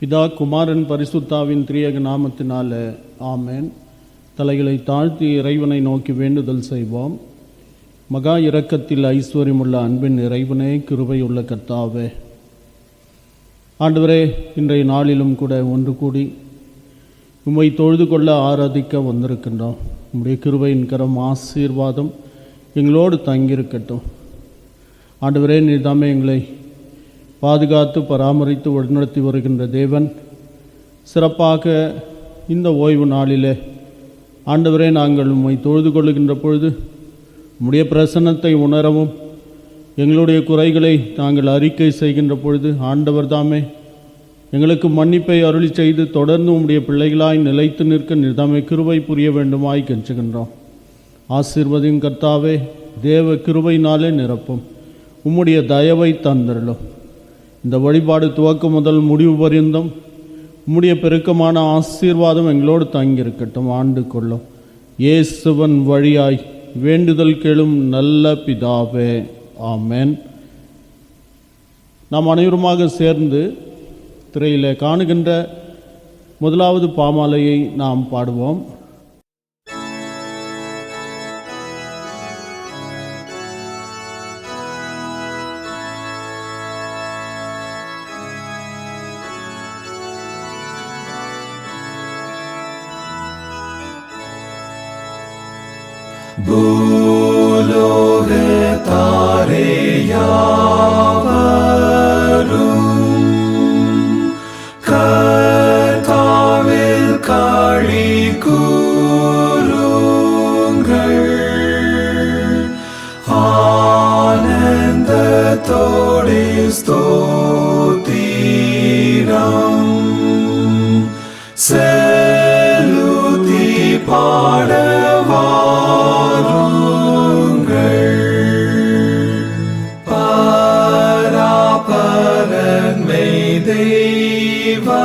பிதா குமாரன் பரிசுத்தாவின் திரியக நாமத்தினால ஆமேன். தலைகளை தாழ்த்தி இறைவனை நோக்கி வேண்டுதல் செய்வோம். மகா இரக்கத்தில் ஐஸ்வர்யமுள்ள அன்பின் இறைவனே, கிருபையுள்ள கர்த்தாவே, ஆண்டவரே, இன்றைய நாளிலும் கூட ஒன்று கூடி உம்மை தொழுது கொள்ள ஆராதிக்க வந்திருக்கின்றோம். உம்முடைய கிருபையின் கரம் ஆசீர்வாதம் எங்களோடு தங்கியிருக்கட்டும். ஆண்டவரே, நீர்தாமே எங்களை பாதுகாத்து பராமரித்து வழிநடத்தி வருகின்ற தேவன், சிறப்பாக இந்த ஓய்வு நாளிலே ஆண்டவரே, நாங்கள் உம்மை தொழுது கொள்ளுகின்ற பொழுது உம்முடைய பிரசன்னத்தை உணரவும், எங்களுடைய குறைகளை நாங்கள் அறிக்கை செய்கின்ற பொழுது ஆண்டவர் தாமே எங்களுக்கு மன்னிப்பை அருளி செய்து தொடர்ந்து உம்முடைய பிள்ளைகளாய் நிலைத்து நிற்க நிர்தாமே கிருபை புரிய வேண்டுமாய் கெஞ்சுகின்றோம். ஆசீர்வதியும் கர்த்தாவே, தேவ கிருபையினாலே நிரப்பும், உம்முடைய தயவை தந்தருளும். இந்த வழிபாடு துவக்கம் முதல் முடிவு பரியந்தம் உம்முடைய பெருக்கமான ஆசீர்வாதம் எங்களோடு தங்கியிருக்கட்டும். ஆண்டு கொள்ளும் இயேசுவன் வழியாய் வேண்டுதல் கேளும் நல்ல பிதாவே, ஆமென். நாம் அனைவருமாக சேர்ந்து திரையிலே காணுகின்ற முதலாவது பாமாலையை நாம் பாடுவோம். பூலோகத்தாரே யாவரும் கர்த்தாவில் களி கூருங்கள், ஆனந்தத்தோடே ஸ்தோத்திரம் செலுத்தி பாடவாருங்கள். பராபரன் மெய் தெய்வமே,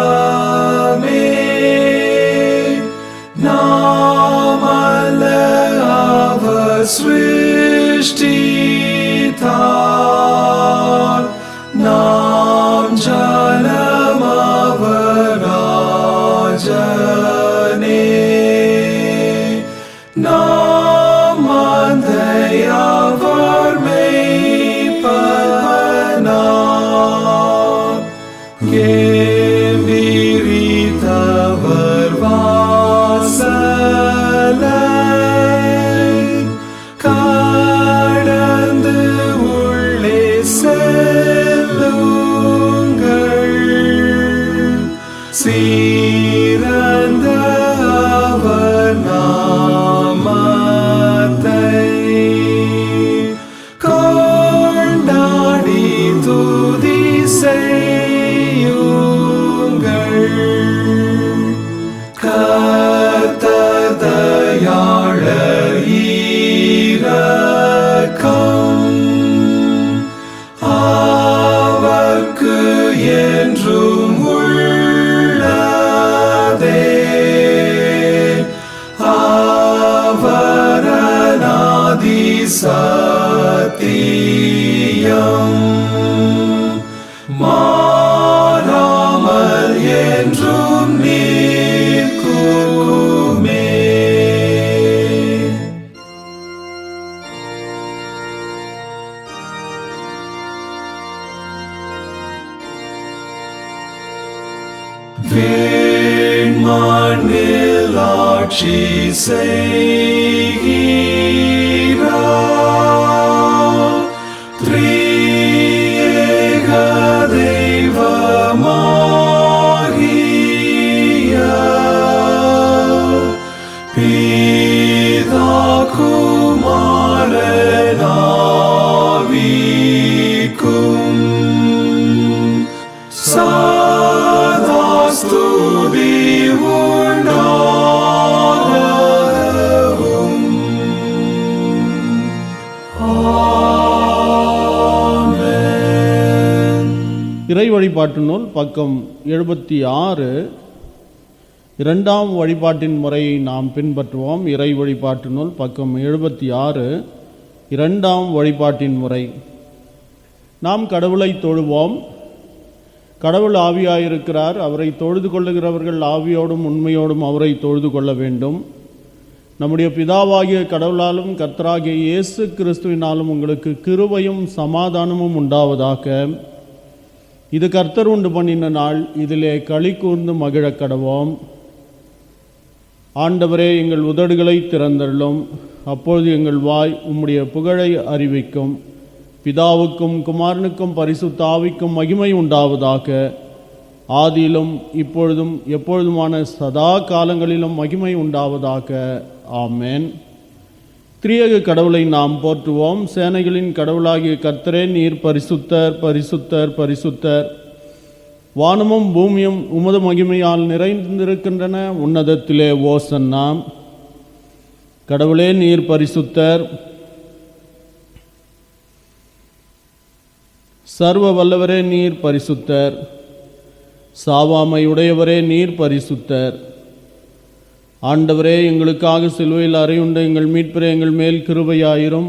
நாமல்ல அவர் சிருஷ்டித்தார், நாம் ஜனம் அவர் ராஜனே, நாம் மந்தையவர் மேய்ப்பனார், விரித்தவர் வாசலை கடந்து உள்ளே செல்லுங்கள், சீரந்த அவர் நாமத்தை கொண்டாடி துதி செய்யுங்கள். கர்த்தர் தயாளர் இரக்கம், அவர்க்கு என்றும் உள்ளதே, அவர் அநாதி சத்தியம், மாறாமல் என்றும் நிற்குமே. விண்மண்ணில் ஆட்சி செய்கிறார், திரியேக தெய்வமாகிய பிதா குமாரன் ஆவிக்கும் சதா ஸ்துதி உண்டாகவும். ஆமென். இறை வழிபாட்டு நூல் பக்கம் 76. இரண்டாம் வழிபாட்டின் முறையை நாம் பின்பற்றுவோம். இறை வழிபாட்டு நூல் பக்கம் 76, இரண்டாம் வழிபாட்டின் முறை. நாம் கடவுளை தொழுவோம். கடவுள் ஆவியாயிருக்கிறார். அவரை தொழுது கொள்ளுகிறவர்கள் ஆவியோடும் உண்மையோடும் அவரை தொழுது கொள்ள வேண்டும். நம்முடைய பிதாவாகிய கடவுளாலும் கர்த்தராகிய இயேசு கிறிஸ்துவினாலும் உங்களுக்கு கிருபையும் சமாதானமும் உண்டாவதாக. இது கர்த்தர் உண்டு பண்ணின நாள், இதிலே களி கூர்ந்து மகிழக் கடவோம். ஆண்டவரே, எங்கள் உதடுகளை திறந்தருளும். அப்பொழுது எங்கள் வாய் உம்முடைய புகழை அறிவிக்கும். பிதாவுக்கும் குமாரனுக்கும் பரிசுத்த ஆவிக்கும் மகிமை உண்டாவதாக. ஆதியிலும் இப்பொழுதும் எப்பொழுதுமான சதா காலங்களிலும் மகிமை உண்டாவதாக. ஆமென். திரியேக கடவுளை நாம் போற்றுவோம். சேனைகளின் கடவுளாகிய கர்த்தரே, நீர் பரிசுத்தர், பரிசுத்தர், பரிசுத்தர். வானமும் பூமியும் உமது மகிமையால் நிறைந்திருக்கின்றன. உன்னதத்திலே ஓசன்னா. கடவுளே, நீர் பரிசுத்தர். சர்வ வல்லவரே, நீர் பரிசுத்தர். சாவாமை உடையவரே, நீர் பரிசுத்தர். ஆண்டவரே, எங்களுக்காக சிலுவையில் அறையுண்ட எங்கள் மீட்பரே, எங்கள் மேல் கிருபையாயிரும்.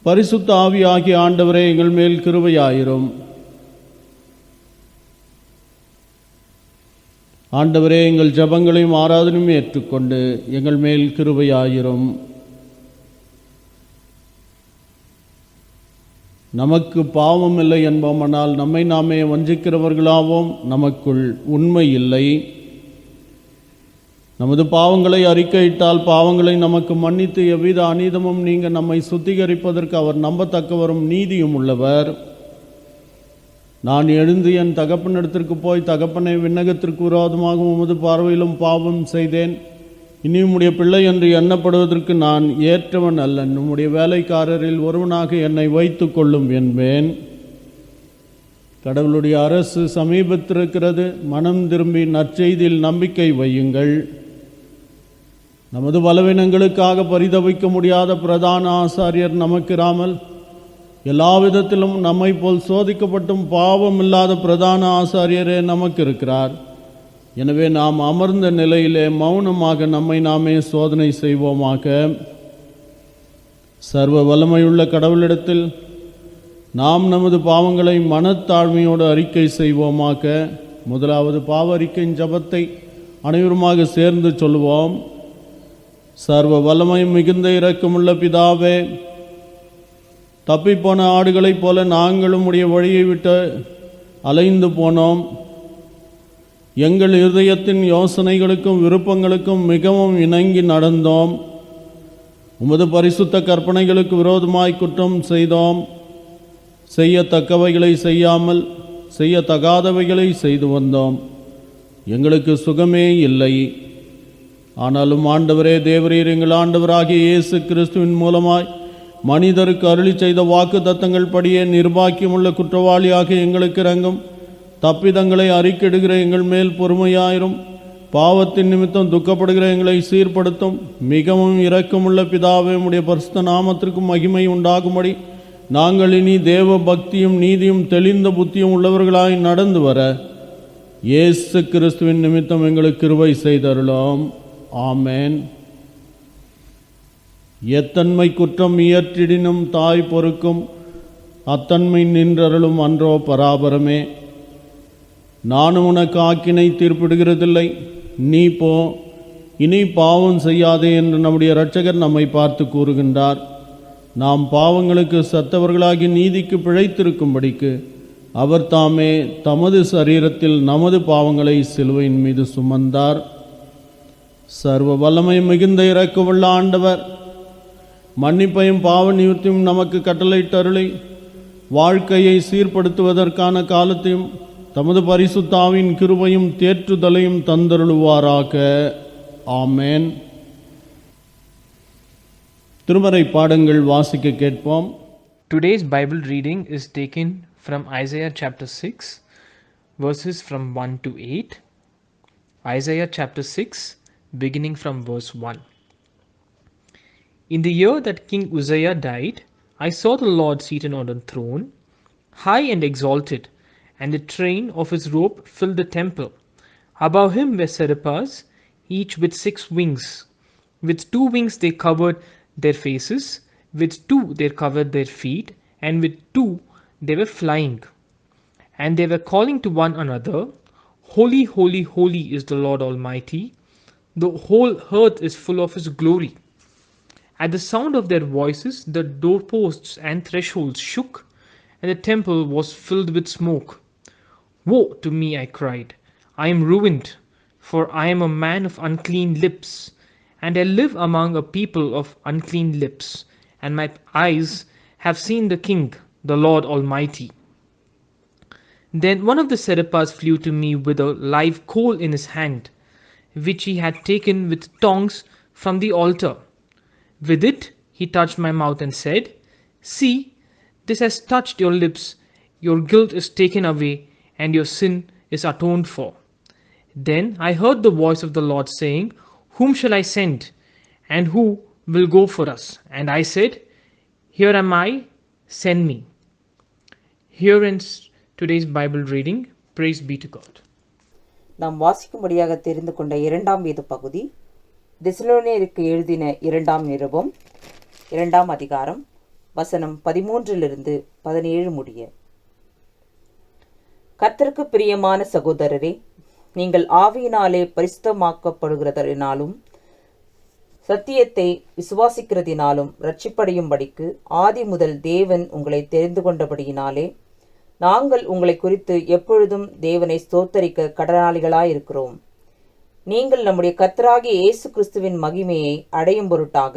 பரிசுத்த ஆவியாகிய ஆண்டவரே, எங்கள் மேல் கிருபையாயிரும். ஆண்டவரே, எங்கள் ஜெபங்களையும் ஆராதனையும் ஏற்றுக்கொண்டு எங்கள் மேல் கிருபையாயிரும். நமக்கு பாவம் இல்லை என்போமானால் நம்மை நாமே வஞ்சிக்கிறவர்களாவோம், நமக்குள் உண்மை இல்லை. நமது பாவங்களை அறிக்கையிட்டால் பாவங்களை நமக்கு மன்னித்து எவ்வித அநீதமும் நீங்க நம்மை சுத்திகரிப்பதற்கு அவர் நம்பத்தக்கவரும் நீதியும் உள்ளவர். நான் எழுந்து என் தகப்பனிடத்திற்கு போய், தகப்பனை, விண்ணகத்திற்கு விரோதமாக உமது பார்வையிலும் பாவம் செய்தேன். இனி உம்முடைய பிள்ளை என்று எண்ணப்படுவதற்கு நான் ஏற்றவன் அல்லன். உம்முடைய வேலைக்காரரில் ஒருவனாக என்னை வைத்து கொள்ளும் என்பேன். கடவுளுடைய அரசு சமீபத்திருக்கிறது. மனம் திரும்பி நற்செய்தியில் நம்பிக்கை வையுங்கள். நமது பலவீனங்களுக்காக பரிதவிக்க முடியாத பிரதான ஆசாரியர் நமக்கிராமல், எல்லா விதத்திலும் நம்மை போல் சோதிக்கப்பட்டும் பாவம் இல்லாத பிரதான ஆசாரியரே நமக்கு இருக்கிறார். எனவே நாம் அமர்ந்த நிலையிலே மௌனமாக நம்மை நாமே சோதனை செய்வோமாக. சர்வ வல்லமையுள்ள கடவுளிடத்தில் நாம் நமது பாவங்களை மனத்தாழ்மையோடு அறிக்கை செய்வோமாக. முதலாவது பாவ அறிக்கையின் ஜபத்தை அனைவருமாக சேர்ந்து சொல்லுவோம். சர்வ வல்லமை மிகுந்த இரக்கமுள்ள பிதாவே, தப்பிப்போன ஆடுகளைப் போல நாங்களும் உடைய வழியை விட்டு அலைந்து போனோம். எங்கள் இருதயத்தின் யோசனைகளுக்கும் விருப்பங்களுக்கும் மிகவும் இணங்கி நடந்தோம். உமது பரிசுத்த கற்பனைகளுக்கு விரோதமாய் குற்றம் செய்தோம். செய்யத்தக்கவைகளை செய்யாமல் செய்யத்தகாதவைகளை செய்து வந்தோம். எங்களுக்கு சுகமே இல்லை. ஆனாலும் ஆண்டவரே, தேவரீர் எங்கள் ஆண்டவராகிய இயேசு கிறிஸ்துவின் மூலமாய் மனிதருக்கு அருளி செய்த வாக்கு தத்தங்கள் படியே நிர்பாக்கியமுள்ள குற்றவாளியாக எங்களுக்கு இறங்கும். தப்பிதங்களை அறிக்கையிடுகிற எங்கள் மேல் பொறுமையாயிரும். பாவத்தின் நிமித்தம் துக்கப்படுகிற எங்களை சீர்படுத்தும். மிகவும் இரக்கமுள்ள பிதாவே, உம்முடைய பரிசுத்த நாமத்திற்கு மகிமை உண்டாகும்படி நாங்கள் இனி தேவ பக்தியும் நீதியும் தெளிந்த புத்தியும் உள்ளவர்களாய் நடந்து வர இயேசு கிறிஸ்துவின் நிமித்தம் எங்களுக்கு கிருபை செய்தருளோம். ஆமென். எத்தன்மை குற்றம் இயற்றிடினும் தாய் பொறுக்கும், அத்தன்மை நின்றருளும் அன்றோ பராபரமே. நானும் உனக்கு ஆக்கினை தீர்ப்பிடுகிறதில்லை, நீ போ, இனி பாவம் செய்யாதே என்று நம்முடைய இரட்சகர் நம்மை பார்த்து கூறுகின்றார். நாம் பாவங்களுக்கு சத்தவர்களாகி நீதிக்கு பிழைத்திருக்கும்படிக்கு அவர் தாமே தமது சரீரத்தில் நமது பாவங்களை சிலுவையின் மீது சுமந்தார். சர்வ வல்லமை மிகுந்த இரக்கமுள்ள ஆண்டவர் மன்னிப்பையும் பாவ நிவர்த்தியும் நமக்கு கட்டளையிட்டருளை வாழ்க்கையை சீர்படுத்துவதற்கான காலத்தையும் தமது பரிசுத்தாவின் கிருபையும் தேற்றுதலையும் தந்தருளுவாராக. ஆமென். திருமறை பாடங்கள் வாசிக்க கேட்போம். Today's Bible reading is taken from Isaiah chapter 6, verses from 1 to 8. Isaiah chapter 6, beginning from verse 1. In the year that King Uzziah died, I saw the Lord seated on a throne, high and exalted, and the train of his robe filled the temple. Above him were seraphs, each with 6 wings. With 2 wings they covered their faces, with 2 they covered their feet, and with 2 they were flying. And they were calling to one another, Holy, holy, holy is the Lord Almighty. The whole earth is full of His glory. At the sound of their voices, the doorposts and thresholds shook, and the temple was filled with smoke. Woe to me, I cried. I am ruined, for I am a man of unclean lips, and I live among a people of unclean lips, and my eyes have seen the King, the Lord Almighty. Then one of the seraphs flew to me with a live coal in his hand, which he had taken with tongs from the altar. With it he touched my mouth and said, See, this has touched your lips, your guilt is taken away, and your sin is atoned for. Then I heard the voice of the Lord saying, Whom shall I send? And who will go for us? And I said, Here am I, send me. Here ends today's Bible reading. Praise be to God. நாம் வாசிக்கும்படியாக தெரிந்து கொண்ட இரண்டாம் வேத பகுதி தெசலோனியருக்கு எழுதின இரண்டாம் நிருபம் 2ஆம் அதிகாரம் வசனம் 13 17 முடிய. கர்த்தருக்கு பிரியமான சகோதரரே, நீங்கள் ஆவியினாலே பரிசுத்தமாக்கப்படுகிறதினாலும் சத்தியத்தை விசுவாசிக்கிறதினாலும் இரட்சிப்படையும்படிக்கு ஆதி முதல் தேவன் உங்களை தெரிந்து கொண்டபடியினாலே நாங்கள் உங்களை குறித்து எப்பொழுதும் தேவனை ஸ்தோத்தரிக்க கடனாளிகளாயிருக்கிறோம். நீங்கள் நம்முடைய கர்த்தராகிய இயேசு கிறிஸ்துவின் மகிமையை அடையும் பொருட்டாக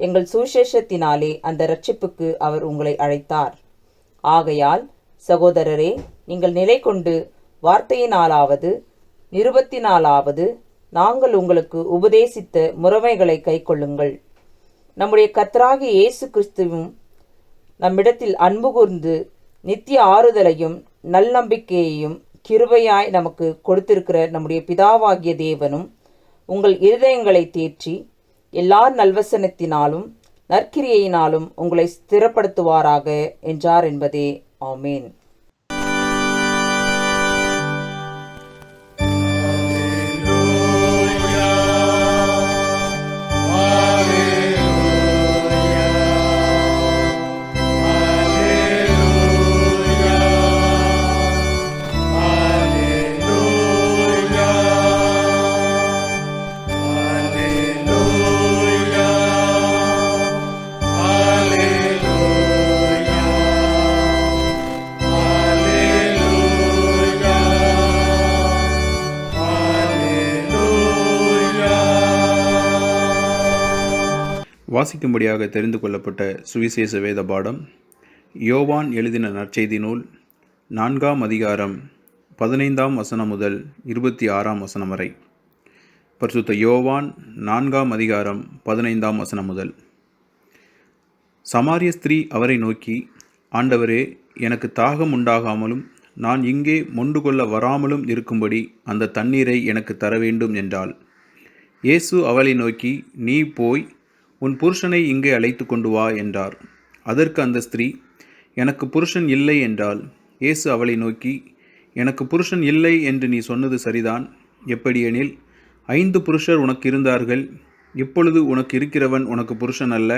எங்கள் சுவிசேஷத்தினாலே அந்த இரட்சிப்புக்கு அவர் உங்களை அழைத்தார். ஆகையால் சகோதரரே, நீங்கள் நிலை கொண்டு வார்த்தையினாலாவது நிருபத்தினாலாவது நாங்கள் உங்களுக்கு உபதேசித்த முறைமைகளை கைக்கொள்ளுங்கள். நம்முடைய கர்த்தராகிய இயேசு கிறிஸ்துவும் நம்மிடத்தில் அன்பு கூர்ந்து நித்திய ஆறுதலையும் நல்நம்பிக்கையையும் கிருபையாய் நமக்கு கொடுத்திருக்கிற நம்முடைய பிதாவாகிய தேவனும் உங்கள் இருதயங்களை தேற்றி எல்லா நல்வசனத்தினாலும் நற்கிரியையினாலும் உங்களை ஸ்திரப்படுத்துவாராக என்றார் என்பதே. ஆமேன். வாசிக்கும்படியாக தெரிந்து கொள்ளப்பட்ட சுவிசேஷ வேத பாடம் யோவான் எழுதின நற்செய்தி நூல் 4ஆம் அதிகாரம் 15ஆம் வசனம் முதல் 26ஆம் வசனம் வரை. பரிசுத்த யோவான் 4ஆம் அதிகாரம் 15ஆம் வசனம் முதல். சமாரிய ஸ்திரீ அவரை நோக்கி, ஆண்டவரே, எனக்கு தாகம் உண்டாகாமலும் நான் இங்கே மொண்டு கொள்ள வராமலும் இருக்கும்படி அந்த தண்ணீரை எனக்கு தர வேண்டும் என்றாள். இயேசு அவளை நோக்கி, நீ போய் உன் புருஷனை இங்கே அழைத்து கொண்டு வா என்றார். அதற்கு அந்த ஸ்திரீ, எனக்கு புருஷன் இல்லை என்றாள். இயேசு அவளை நோக்கி, எனக்கு புருஷன் இல்லை என்று நீ சொன்னது சரிதான். எப்படியெனில் 5 புருஷர் உனக்கு இருந்தார்கள், இப்பொழுது உனக்கு இருக்கிறவன் உனக்கு புருஷன் அல்ல.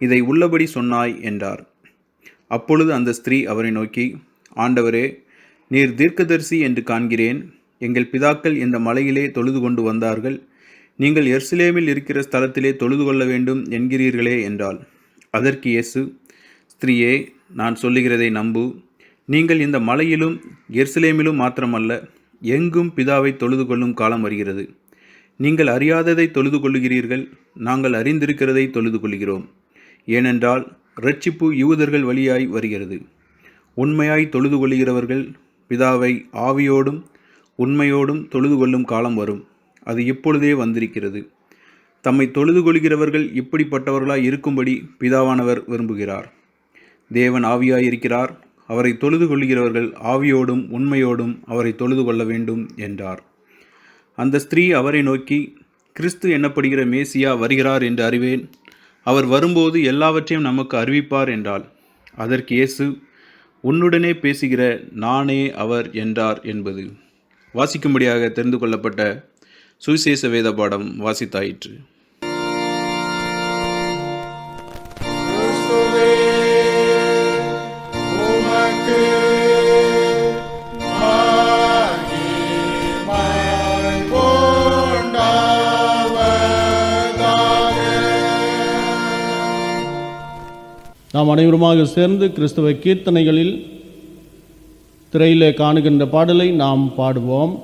இதை உள்ளபடி சொன்னாய் என்றார். அப்பொழுது அந்த ஸ்திரீ அவரை நோக்கி, ஆண்டவரே, நீர் தீர்க்கதரிசி என்று காண்கிறேன். எங்கள் பிதாக்கள் இந்த மலையிலே தொழுது கொண்டு வந்தார்கள். நீங்கள் எருசலேமில் இருக்கிற ஸ்தலத்திலே தொழுது கொள்ள வேண்டும் என்கிறீர்களே என்றாள். அதற்கு இயேசு, ஸ்திரீயே, நான் சொல்லுகிறதை நம்பு. நீங்கள் இந்த மலையிலும் எருசலேமிலும் மாத்திரமல்ல, எங்கும் பிதாவை தொழுது கொள்ளும் காலம் வருகிறது. நீங்கள் அறியாததை தொழுது கொள்ளுகிறீர்கள், நாங்கள் அறிந்திருக்கிறதை தொழுது கொள்கிறோம். ஏனென்றால் இரட்சிப்பு யூதர்கள் வழியாய் வருகிறது. உண்மையாய் தொழுது கொள்ளுகிறவர்கள் பிதாவை ஆவியோடும் உண்மையோடும் தொழுது கொள்ளும் காலம் வரும். அது இப்பொழுதே வந்திருக்கிறது. தம்மை தொழுது கொள்கிறவர்கள் இப்படிப்பட்டவர்களாய் இருக்கும்படி பிதாவானவர் விரும்புகிறார். தேவன் ஆவியாயிருக்கிறார். அவரை தொழுது கொள்கிறவர்கள் ஆவியோடும் உண்மையோடும் அவரை தொழுது கொள்ள வேண்டும் என்றார். அந்த ஸ்திரீ அவரை நோக்கி, கிறிஸ்து என்னப்படுகிற மேசியா வருகிறார் என்று அறிவேன். அவர் வரும்போது எல்லாவற்றையும் நமக்கு அறிவிப்பார் என்றாள். அதற்கு இயேசு, உன்னுடனே பேசுகிற நானே அவர் என்றார் என்பது. வாசிக்கும்படியாக தெரிந்து கொள்ளப்பட்ட சுவிசேஷ வேத பாடம் வாசித்தாயிற்று. உமக்கு நாம் அனைவருமாக சேர்ந்து கிறிஸ்தவ கீர்த்தனைகளில் திரையிலே காணுகின்ற பாடலை நாம் பாடுவோம்.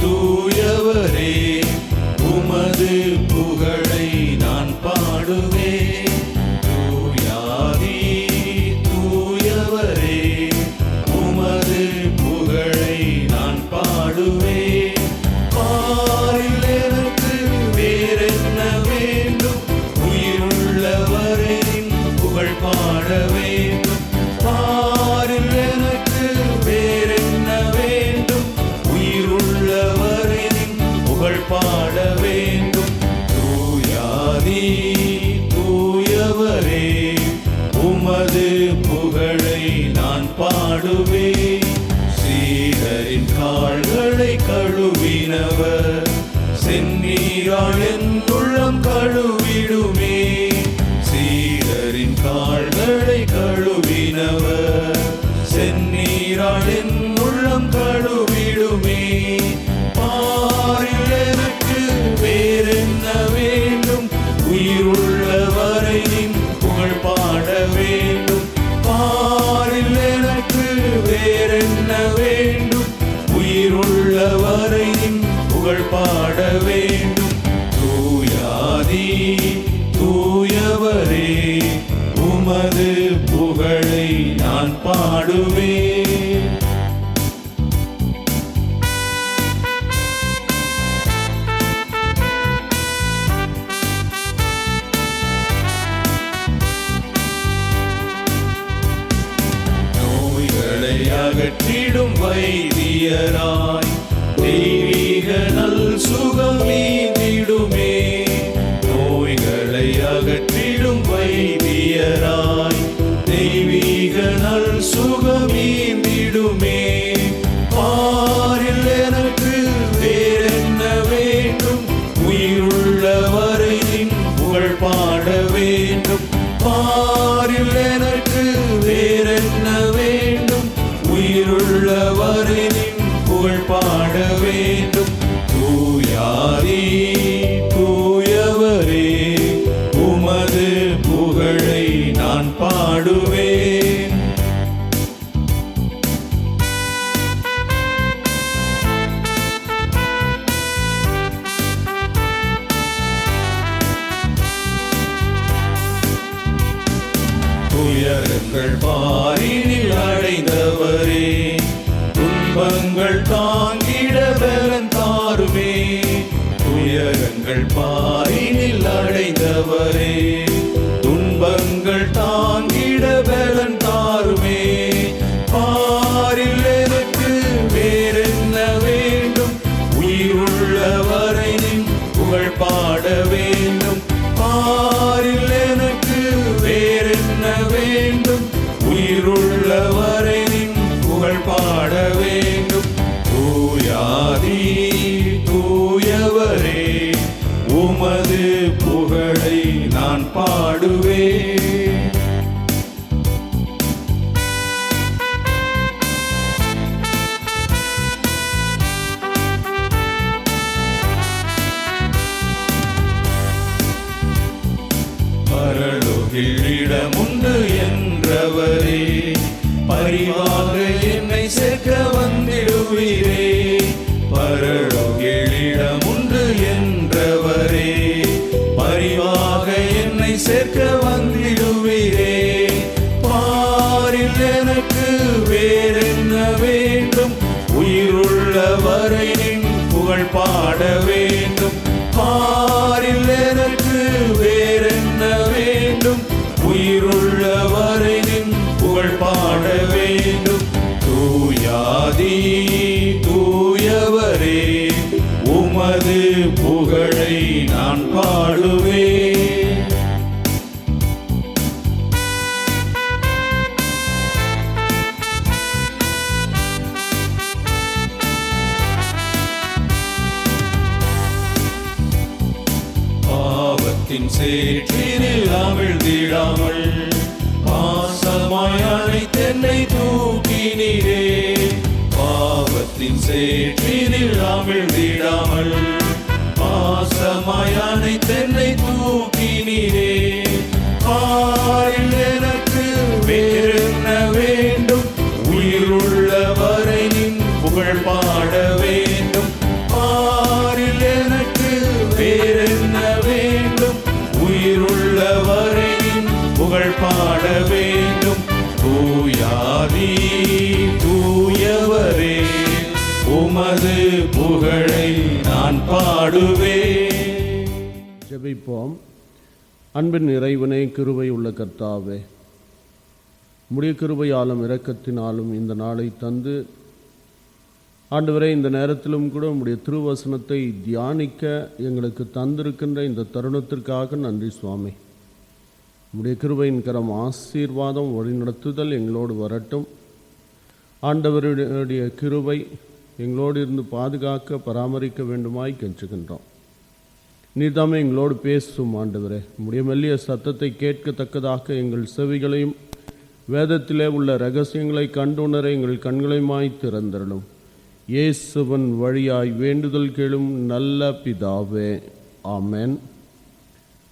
தூயவரே உமது புகழை நான் பாடுவேன். தூயாதி தூயவரே உமது புகழை நான் பாடுவேன். பாரில் எனக்கு வேறென்ன வேண்டும், உயிருள்ளவரின் புகழ் பாட வேண்டும். பாரில் எனக்கு வேறென்ன வேண்டும், உயிருள்ளவரின் புகழ் பாட வேண்டும். தூயாதி தூயவரே உமது புகழை நான் பாடுவேன். சீடரின் கால்களை கழுவினவர் செந்நீரால் என் உள்ளம் கழுவிடுமே. சீடரின் கால்களை கழுவினவர் செந்நீரால் என் உள்ளம் கழுவிடுமே. பாரில் எனக்கு வேறென்ன வேண்டும், உயிருள்ளவரை நின் புகழ் பாட வேண்டும். பாரில் எனக்கு வேறென்ன வேண்டும், உயிருள்ளவரை நின் புகழ் பாட வேண்டும். தூயாதி தூயவரே உமது புகழை நான் பாடுவேன். நோய்களை அகற்றிடும் வைத்தியராய் தெய்வீக நல் சுகம் நீந்திடுமே. நோய்களை அகற்றிடும் வைத்தியராய் தெய்வீக நல் சுகம் நீந்திடுமே. பாரில் எனக்கு வேறென்ன வேண்டும், உயிருள்ளவரை நின் புகழ் பாட வேண்டும். பாரில் எனக்கு வேறென்ன வேண்டும், உயிருள்ளவரை நின் புகழ் பாட வேண்டும். தூயாதி தூயவரே உமது புகழை நான் பாடுவேன். துயரங்கள் பாரினில் அடைந்தவரே துன்பங்கள் தாங்கிட பலன் தாருமே. துயரங்கள் பாரினில் அடைந்தவரே துன்பங்கள் தாங்கிட பலன் தாருமே. பாரில் எனக்கு வேறென்ன வேண்டும், உயிருள்ளவரை நின் புகழ் பாட வேண்டும். பாரில் எனக்கு வேறென்ன வேண்டும், உயிருள்ளவரை நின் புகழ் பாட வேண்டும். தூயாதி தூயவரே உமது புகழை நான் பாடுவேன். பரலோகில் இடமுண்டு என்றவரே பரிவாக என்னை சேர்க்க வந்திடுவீரே. பரலோகில் இடமுண்டு என்றவரே பரிவாக என்னை சேர்க்க வந்திடுவீரே. பாரில் எனக்கு வேறென்ன வேண்டும், உயிருள்ளவரை நின் புகழ் பாட வேண்டும். பாரில் எனக்கு வேறென்ன வேண்டும், உயிருள்ளவரை நின் புகழ் பாட வேண்டும். தூயாதி தூயவரே உமது புகழை நான் பாடுவேன். சேற்றினில் அமிழ்ந்திடாமல் பாசமாய் அணைத்தென்னை தூக்கினீரே. பாவத்தின் சேற்றினில் அமிழ்ந்திடாமல் பாசமாய் அணைத்தென்னை தூக்கினீரே. பாரில் எனக்கு வேறென்ன வேண்டும், உயிருள்ளவரை நின் புகழ் பாட வேண்டும். பாரில் எனக்கு வேறென்ன வேண்டும், உயிருள்ளவரை நின் புகழ் பாட வேண்டும். தூயாதி தூயவரே, உமது புகழை நான் பாடுவேன். ஜெபிப்போம். அன்பின் இறைவனே, கிருபை உள்ள கர்த்தாவே, உம்முடைய கிருபையாலும் இரக்கத்தினாலும் இந்த நாளை தந்து ஆண்டவரே, இந்த நேரத்திலும் கூட உம்முடைய திருவசனத்தை தியானிக்க எங்களுக்கு தந்திருக்கின்ற இந்த தருணத்திற்காக நன்றி சுவாமி. உம்முடைய கிருபையின் கரம் ஆசீர்வாதம் வழிநடத்துதல் எங்களோடு வரட்டும். ஆண்டவருடைய கிருபை எங்களோடு இருந்து பாதுகாக்க பராமரிக்க வேண்டுமாய் கெஞ்சுகின்றோம். நீர்தாமே எங்களோடு பேசும் ஆண்டவரே. உம்முடைய மெல்லிய சத்தத்தை கேட்கத்தக்கதாக எங்கள் செவிகளையும் வேதத்திலே உள்ள இரகசியங்களை கண்டுணர எங்கள் கண்களையுமாய் திறந்தரலும். இயேசுவின் வழியாய் வேண்டுதல் கேளும் நல்ல பிதாவே, ஆமென்.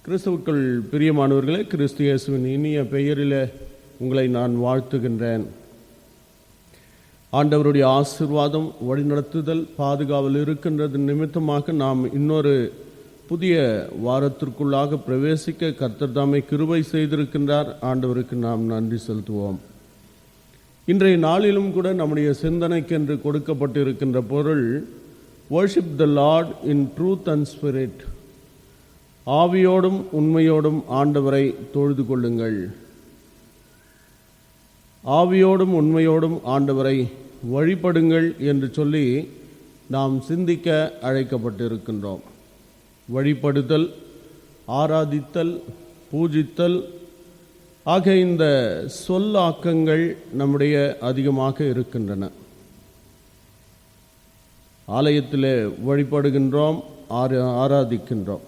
கிறிஸ்துவுக்குள் பிரியமானவர்களே, கிறிஸ்து இயேசுவின் இனிய பெயரிலே உங்களை நான் வாழ்த்துகின்றேன். ஆண்டவருடைய ஆசீர்வாதம் வழிநடத்துதல் பாதுகாவல் இருக்கின்றது நிமித்தமாக நாம் இன்னொரு புதிய வாரத்திற்குள்ளாக பிரவேசிக்க கர்த்தர் தாமே கிருபை செய்திருக்கின்றார். ஆண்டவருக்கு நாம் நன்றி செலுத்துவோம். இன்றைய நாளிலும் கூட நம்முடைய சிந்தனைக்கென்று கொடுக்கப்பட்டிருக்கின்ற பொருள் worship the Lord in truth and spirit. ஆவியோடும் உண்மையோடும் ஆண்டவரை தொழுது கொள்ளுங்கள். ஆவியோடும் உண்மையோடும் ஆண்டவரை வழிபடுங்கள் என்று சொல்லி நாம் சிந்திக்க அழைக்கப்பட்டிருக்கின்றோம். வழிபடுதல், ஆராதித்தல், பூஜித்தல் ஆகிய இந்த சொல்லாக்கங்கள் நம்முடைய அதிகமாக இருக்கின்றன. ஆலயத்திலே வழிபடுகின்றோம், ஆராதிக்கின்றோம்.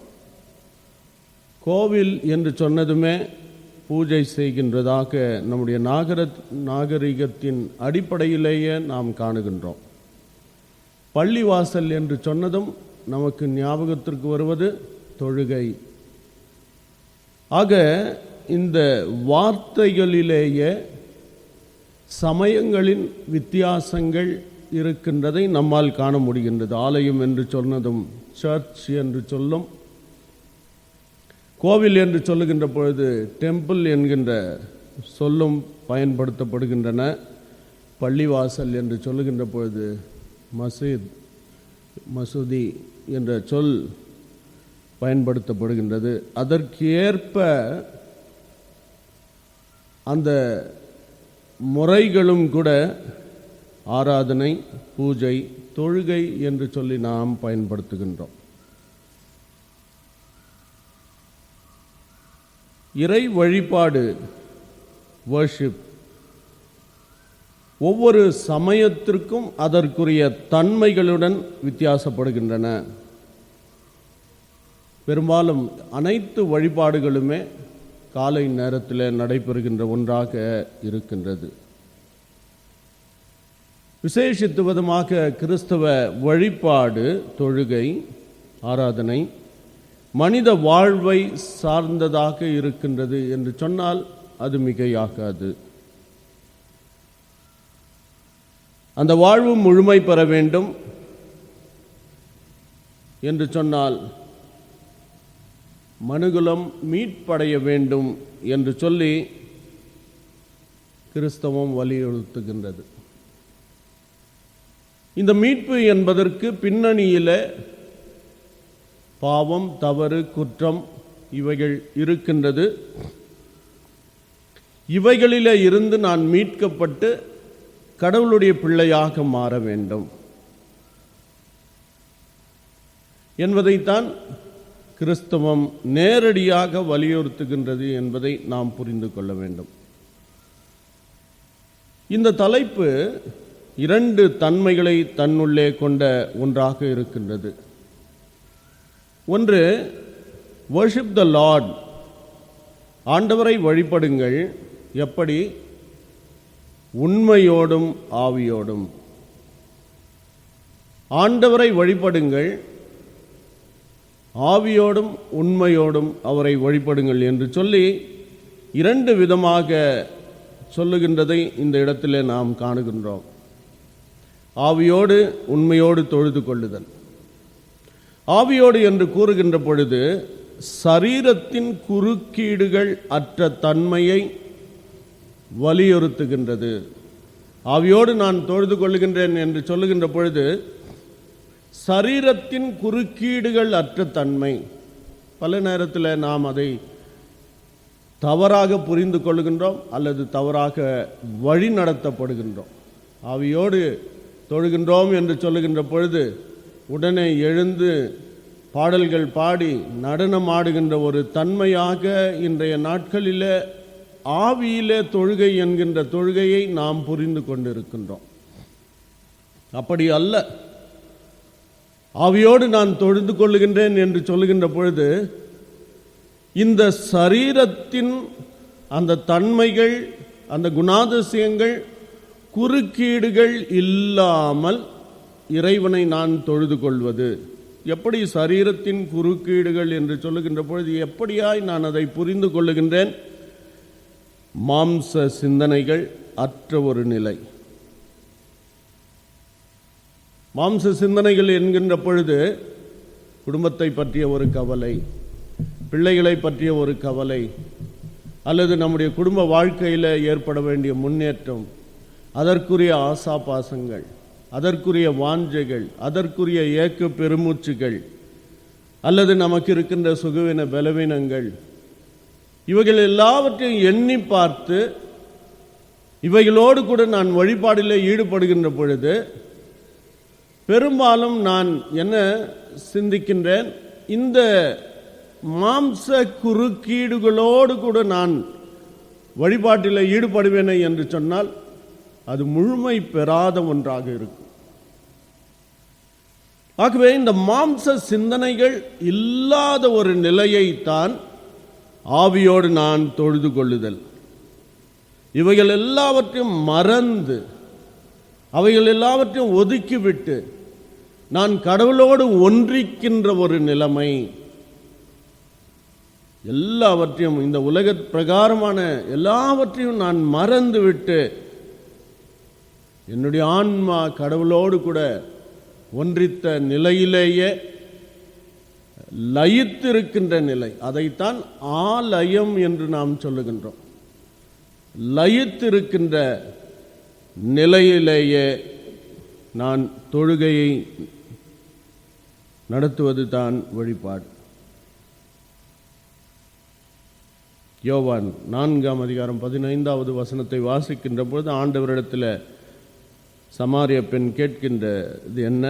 கோவில் என்று சொன்னதுமே பூஜை செய்கின்றதாக நம்முடைய நாகரிகத்தின் அடிப்படையிலேயே நாம் காணுகின்றோம். பள்ளிவாசல் என்று சொன்னதும் நமக்கு ஞாபகத்திற்கு வருவது தொழுகை. ஆக இந்த வார்த்தைகளிலேயே சமயங்களின் வித்தியாசங்கள் இருக்கின்றதை நம்மால் காண முடிகின்றது. ஆலயம் என்று சொன்னதும் சர்ச் என்று சொல்லும், கோவில் என்று சொல்லுகின்ற பொழுது டெம்பிள் என்கின்ற சொல்லும் பயன்படுத்தப்படுகின்றன. பள்ளிவாசல் என்று சொல்லுகின்ற பொழுது மசூதி என்ற சொல் பயன்படுத்தப்படுகின்றது. அதற்கேற்ப அந்த முறைகளும் கூட ஆராதனை, பூஜை, தொழுகை என்று சொல்லி நாம் பயன்படுத்துகின்றோம். இறை வழிபாடு, வர்ஷிப், ஒவ்வொரு சமயத்திற்கும் அதற்குரிய தன்மைகளுடன் வித்தியாசப்படுகின்றன. பெரும்பாலும் அனைத்து வழிபாடுகளுமே காலை நேரத்தில் நடைபெறுகின்ற ஒன்றாக இருக்கின்றது. விசேஷித்த விதமாக கிறிஸ்தவ வழிபாடு, தொழுகை, ஆராதனை மனித வாழ்வை சார்ந்ததாக இருக்கின்றது என்று சொன்னால் அது மிகையாகாது. அந்த வாழ்வு முழுமை பெற வேண்டும் என்று சொன்னால் மனுகுலம் மீட்படைய வேண்டும் என்று சொல்லி கிறிஸ்தவம் வலியுறுத்துகின்றது. இந்த மீட்பு என்பதற்கு பின்னணியில பாவம், தவறு, குற்றம் இவைகள் இருக்கின்றது. இவைகளிலே இருந்து நான் மீட்கப்பட்டு கடவுளுடைய பிள்ளையாக மாற வேண்டும் என்பதைத்தான் கிறிஸ்தவம் நேரடியாக வலியுறுத்துகின்றது என்பதை நாம் புரிந்து கொள்ள வேண்டும். இந்த தலைப்பு இரண்டு தன்மைகளை தன்னுள்ளே கொண்ட ஒன்றாக இருக்கின்றது. ஒன்று, வர்ஷிப் த லார்ட் ஆண்டவரை வழிபடுங்கள். எப்படி? உண்மையோடும் ஆவியோடும். ஆண்டவரை வழிபடுங்கள், ஆவியோடும் உண்மையோடும் அவரை வழிபடுங்கள் என்று சொல்லி 2 விதமாக சொல்லுகின்றதை இந்த இடத்திலே நாம் காணுகின்றோம். ஆவியோடு உண்மையோடு தொழுது கொள்ளுதல். ஆவியோடு என்று கூறுகின்ற பொழுது சரீரத்தின் குறுக்கீடுகள் அற்ற தன்மையை வலியுறுத்துகின்றது. ஆவியோடு நான் தொழுது கொள்ளுகின்றேன் என்று சொல்லுகின்ற பொழுது சரீரத்தின் குறுக்கீடுகள் அற்ற தன்மை. பல நேரத்தில் நாம் அதை தவறாக புரிந்து கொள்ளுகின்றோம் அல்லது தவறாக வழி நடத்தப்படுகின்றோம். ஆவியோடு தொழுகின்றோம் என்று சொல்லுகின்ற பொழுது உடனே எழுந்து பாடல்கள் பாடி நடனம் ஆடுகின்ற ஒரு தன்மையாக இன்றைய நாட்களில் ஆவியிலே தொழுகை என்கின்ற தொழுகையை நாம் புரிந்து கொண்டிருக்கின்றோம். அப்படி அல்ல. ஆவியோடு நான் தொழுது கொள்ளுகின்றேன் என்று சொல்லுகின்ற பொழுது இந்த சரீரத்தின் அந்த தன்மைகள், அந்த குணாதிசயங்கள், குறுக்கீடுகள் இல்லாமல் இறைவனை நான் தொழுது கொள்வது. எப்படி சரீரத்தின் குறுக்கீடுகள் என்று சொல்லுகின்ற பொழுது எப்படியாய் நான் அதை புரிந்து கொள்ளுகின்றேன்? மாம்ச சிந்தனைகள் அற்ற ஒரு நிலை. மாம்ச சிந்தனைகள் என்கின்ற பொழுது குடும்பத்தை பற்றிய ஒரு கவலை, பிள்ளைகளை பற்றிய ஒரு கவலை, அல்லது நம்முடைய குடும்ப வாழ்க்கையில் ஏற்பட வேண்டிய முன்னேற்றம், அதற்குரிய ஆசாபாசங்கள், அதற்குரிய வாஞ்சைகள், அதற்குரிய ஏக்க பெருமூச்சுகள், அல்லது நமக்கு இருக்கின்ற சுகவீன பலவீனங்கள், இவைகள் எல்லாவற்றையும் எண்ணி பார்த்து இவைகளோடு கூட நான் வழிபாடில் ஈடுபடுகின்ற பொழுது பெரும்பாலும் நான் என்ன சிந்திக்கின்றேன்? இந்த மாம்ச குறுக்கீடுகளோடு கூட நான் வழிபாட்டில் ஈடுபடுவேனே என்று சொன்னால் அது முழுமை பெறாத ஒன்றாக இருக்கும். ஆகவே இந்த மாம்ச சிந்தனைகள் இல்லாத ஒரு நிலையைத்தான் ஆவியோடு நான் தொழுது கொள்ளுதல். இவைகள் எல்லாவற்றையும் மறந்து, அவைகள் எல்லாவற்றையும் ஒதுக்கிவிட்டு நான் கடவுளோடு ஒன்றிக்கின்ற ஒரு நிலைமை. எல்லாவற்றையும், இந்த உலக பிரகாரமான எல்லாவற்றையும் நான் மறந்துவிட்டு என்னுடைய ஆன்மா கடவுளோடு கூட ஒன்றித்த நிலையிலேயே லயித்திருக்கின்ற நிலை, அதைத்தான் ஆலயம் என்று நாம் சொல்லுகின்றோம். லயித்திருக்கின்ற நிலையிலேயே நான் தொழுகையை நடத்துவது தான் வழிபாடு. யோவான் 4:15 வசனத்தை வாசிக்கின்ற பொழுது ஆண்டவரிடத்தில் சமாரிய பெண் கேட்கின்றது என்ன?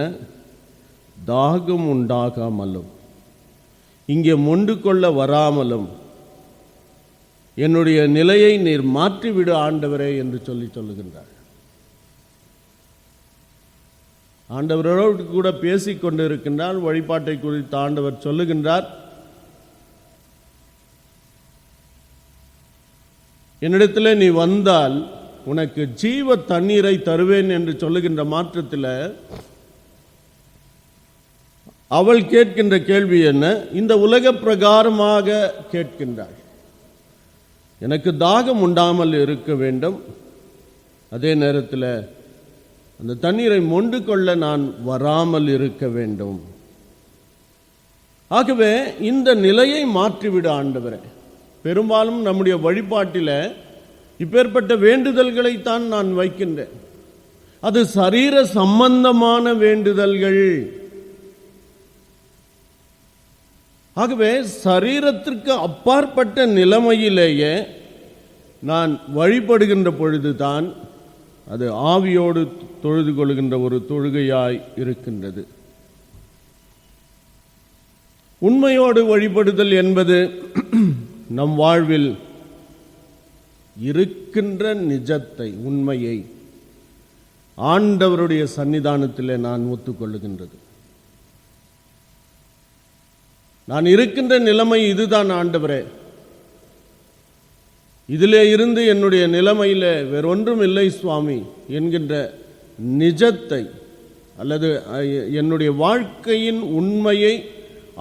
தாகம் உண்டாகாமலும் இங்கே மொண்டு கொள்ள வராமலும் என்னுடைய நிலையை நீர் மாற்றிவிடு ஆண்டவரே என்று சொல்லுகின்றார். ஆண்டவரோடு கூட பேசிக் கொண்டிருக்கின்றார். வழிபாட்டை குறித்து ஆண்டவர் சொல்லுகின்றார், என்னிடத்தில் நீ வந்தால் உனக்கு ஜீவ தண்ணீரை தருவேன் என்று சொல்லுகின்ற மாற்றத்தில் அவள் கேட்கின்ற கேள்வி என்ன? இந்த உலக பிரகாரமாக கேட்கின்றாள். எனக்கு தாகம் உண்டாமல் இருக்க வேண்டும், அதே நேரத்தில் அந்த தண்ணீரை மொண்டு கொள்ள நான் வராமல் இருக்க வேண்டும். ஆகவே இந்த நிலையை மாற்றிவிட ஆண்டவரே. பெரும்பாலும் நம்முடைய வழிபாட்டில் இப்பேற்பட்ட வேண்டுதல்களைத்தான் நான் வைக்கின்றேன். அது சரீர சம்பந்தமான வேண்டுதல்கள். ஆகவே சரீரத்திற்கு அப்பாற்பட்ட நிலைமையிலேயே நான் வழிபடுகின்ற பொழுதுதான் அது ஆவியோடு தொழுது கொள்கின்ற ஒரு தொழுகையாய் இருக்கின்றது. உண்மையோடு வழிபடுதல் என்பது நம் வாழ்வில் இருக்கின்ற நிஜத்தை, உண்மையை ஆண்டவருடைய சன்னிதானத்திலே நான் ஒத்துக்கொள்ளுகின்றது. நான் இருக்கின்ற நிலைமை இதுதான் ஆண்டவரே, இதிலே இருந்து என்னுடைய நிலைமையில் வேறொன்றும் இல்லை சுவாமி என்கின்ற நிஜத்தை அல்லது என்னுடைய வாழ்க்கையின் உண்மையை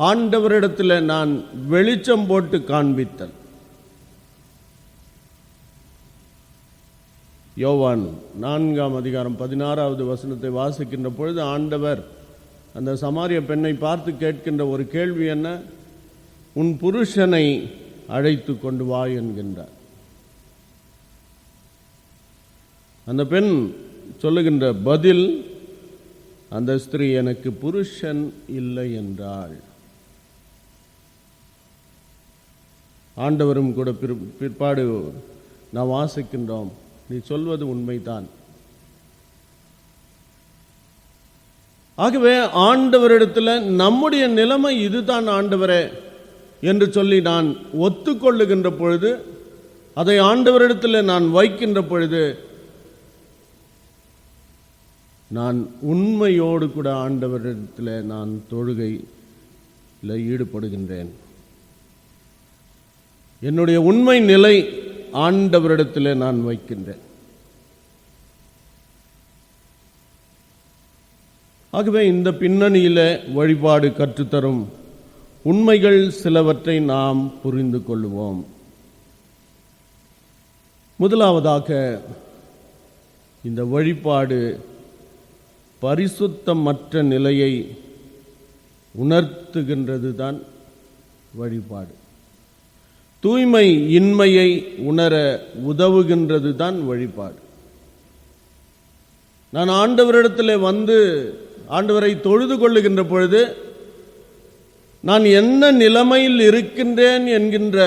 ஆண்டவரிடத்தில் நான் வெளிச்சம் போட்டு காண்பித்தல். யோவான் 4:16 வாசிக்கின்ற பொழுது ஆண்டவர் அந்த சமாரிய பெண்ணை பார்த்து கேட்கின்ற ஒரு கேள்வி என்ன? உன் புருஷனை அழைத்து கொண்டு வா என்கின்றார். அந்த பெண் சொல்லுகின்ற பதில், அந்த ஸ்திரீ எனக்கு புருஷன் இல்லை என்றாள். ஆண்டவரும் கூட பிற்பாடு நாம் வாசிக்கின்றோம், நீ சொல்வது உண்மைதான். ஆகவே ஆண்டவரிடத்தில் நம்முடைய நிலைமை இதுதான் ஆண்டவரே என்று சொல்லி நான் ஒத்துக்கொள்ளுகின்ற பொழுது, அதை ஆண்டவரிடத்தில் நான் வைக்கின்ற பொழுது, நான் உண்மையோடு கூட ஆண்டவரிடத்தில் நான் தொழுகையில் ஈடுபடுகின்றேன். என்னுடைய உண்மை நிலை ஆண்டவரிடத்தில் நான் வைக்கின்றேன். ஆகவே இந்த பின்னணியில் வழிபாடு கற்றுத்தரும் உண்மைகள் சிலவற்றை நாம் புரிந்து கொள்வோம். முதலாவதாக, இந்த வழிபாடு பரிசுத்தமற்ற நிலையை உணர்த்துகின்றது தான் வழிபாடு. தூய்மை இன்மையை உணர உதவுகின்றது தான் வழிபாடு. நான் ஆண்டவரிடத்தில் வந்து ஆண்டவரை தொழுது கொள்ளுகின்ற பொழுது நான் என்ன நிலைமையில் இருக்கின்றேன் என்கின்ற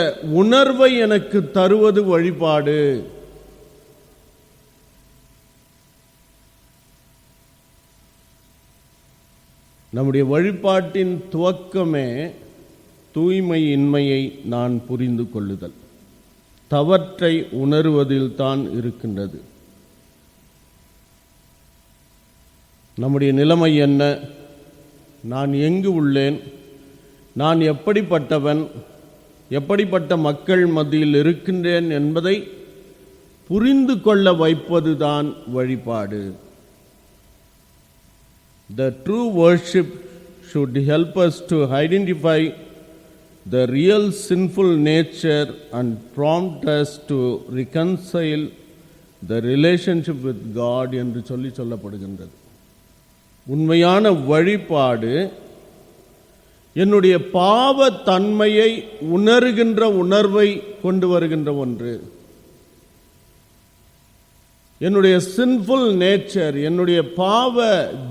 உணர்வை எனக்கு தருவது வழிபாடு. நம்முடைய வழிபாட்டின் துவக்கமே தூய்மை இன்மையை நான் புரிந்து கொள்ளுதல், தவற்றை உணர்வதில் தான் இருக்கின்றது. நம்முடைய நிலைமை என்ன? நான் எங்கு உள்ளேன்? நான் எப்படிப்பட்டவன்? எப்படிப்பட்ட மக்கள் மத்தியில் இருக்கின்றேன் என்பதை புரிந்து கொள்ள வைப்பதுதான் வழிபாடு. The true worship should help us to identify the real sinful nature and prompt us to reconcile the relationship with God என்று சொல்லப்படுகின்றது. உண்மையான வழிபாடு என்னுடைய பாவ தன்மையை உணர்கின்ற உணர்வை கொண்டு வருகின்ற ஒன்று. என்னுடைய சின்ஃபுல் நேச்சர், என்னுடைய பாவ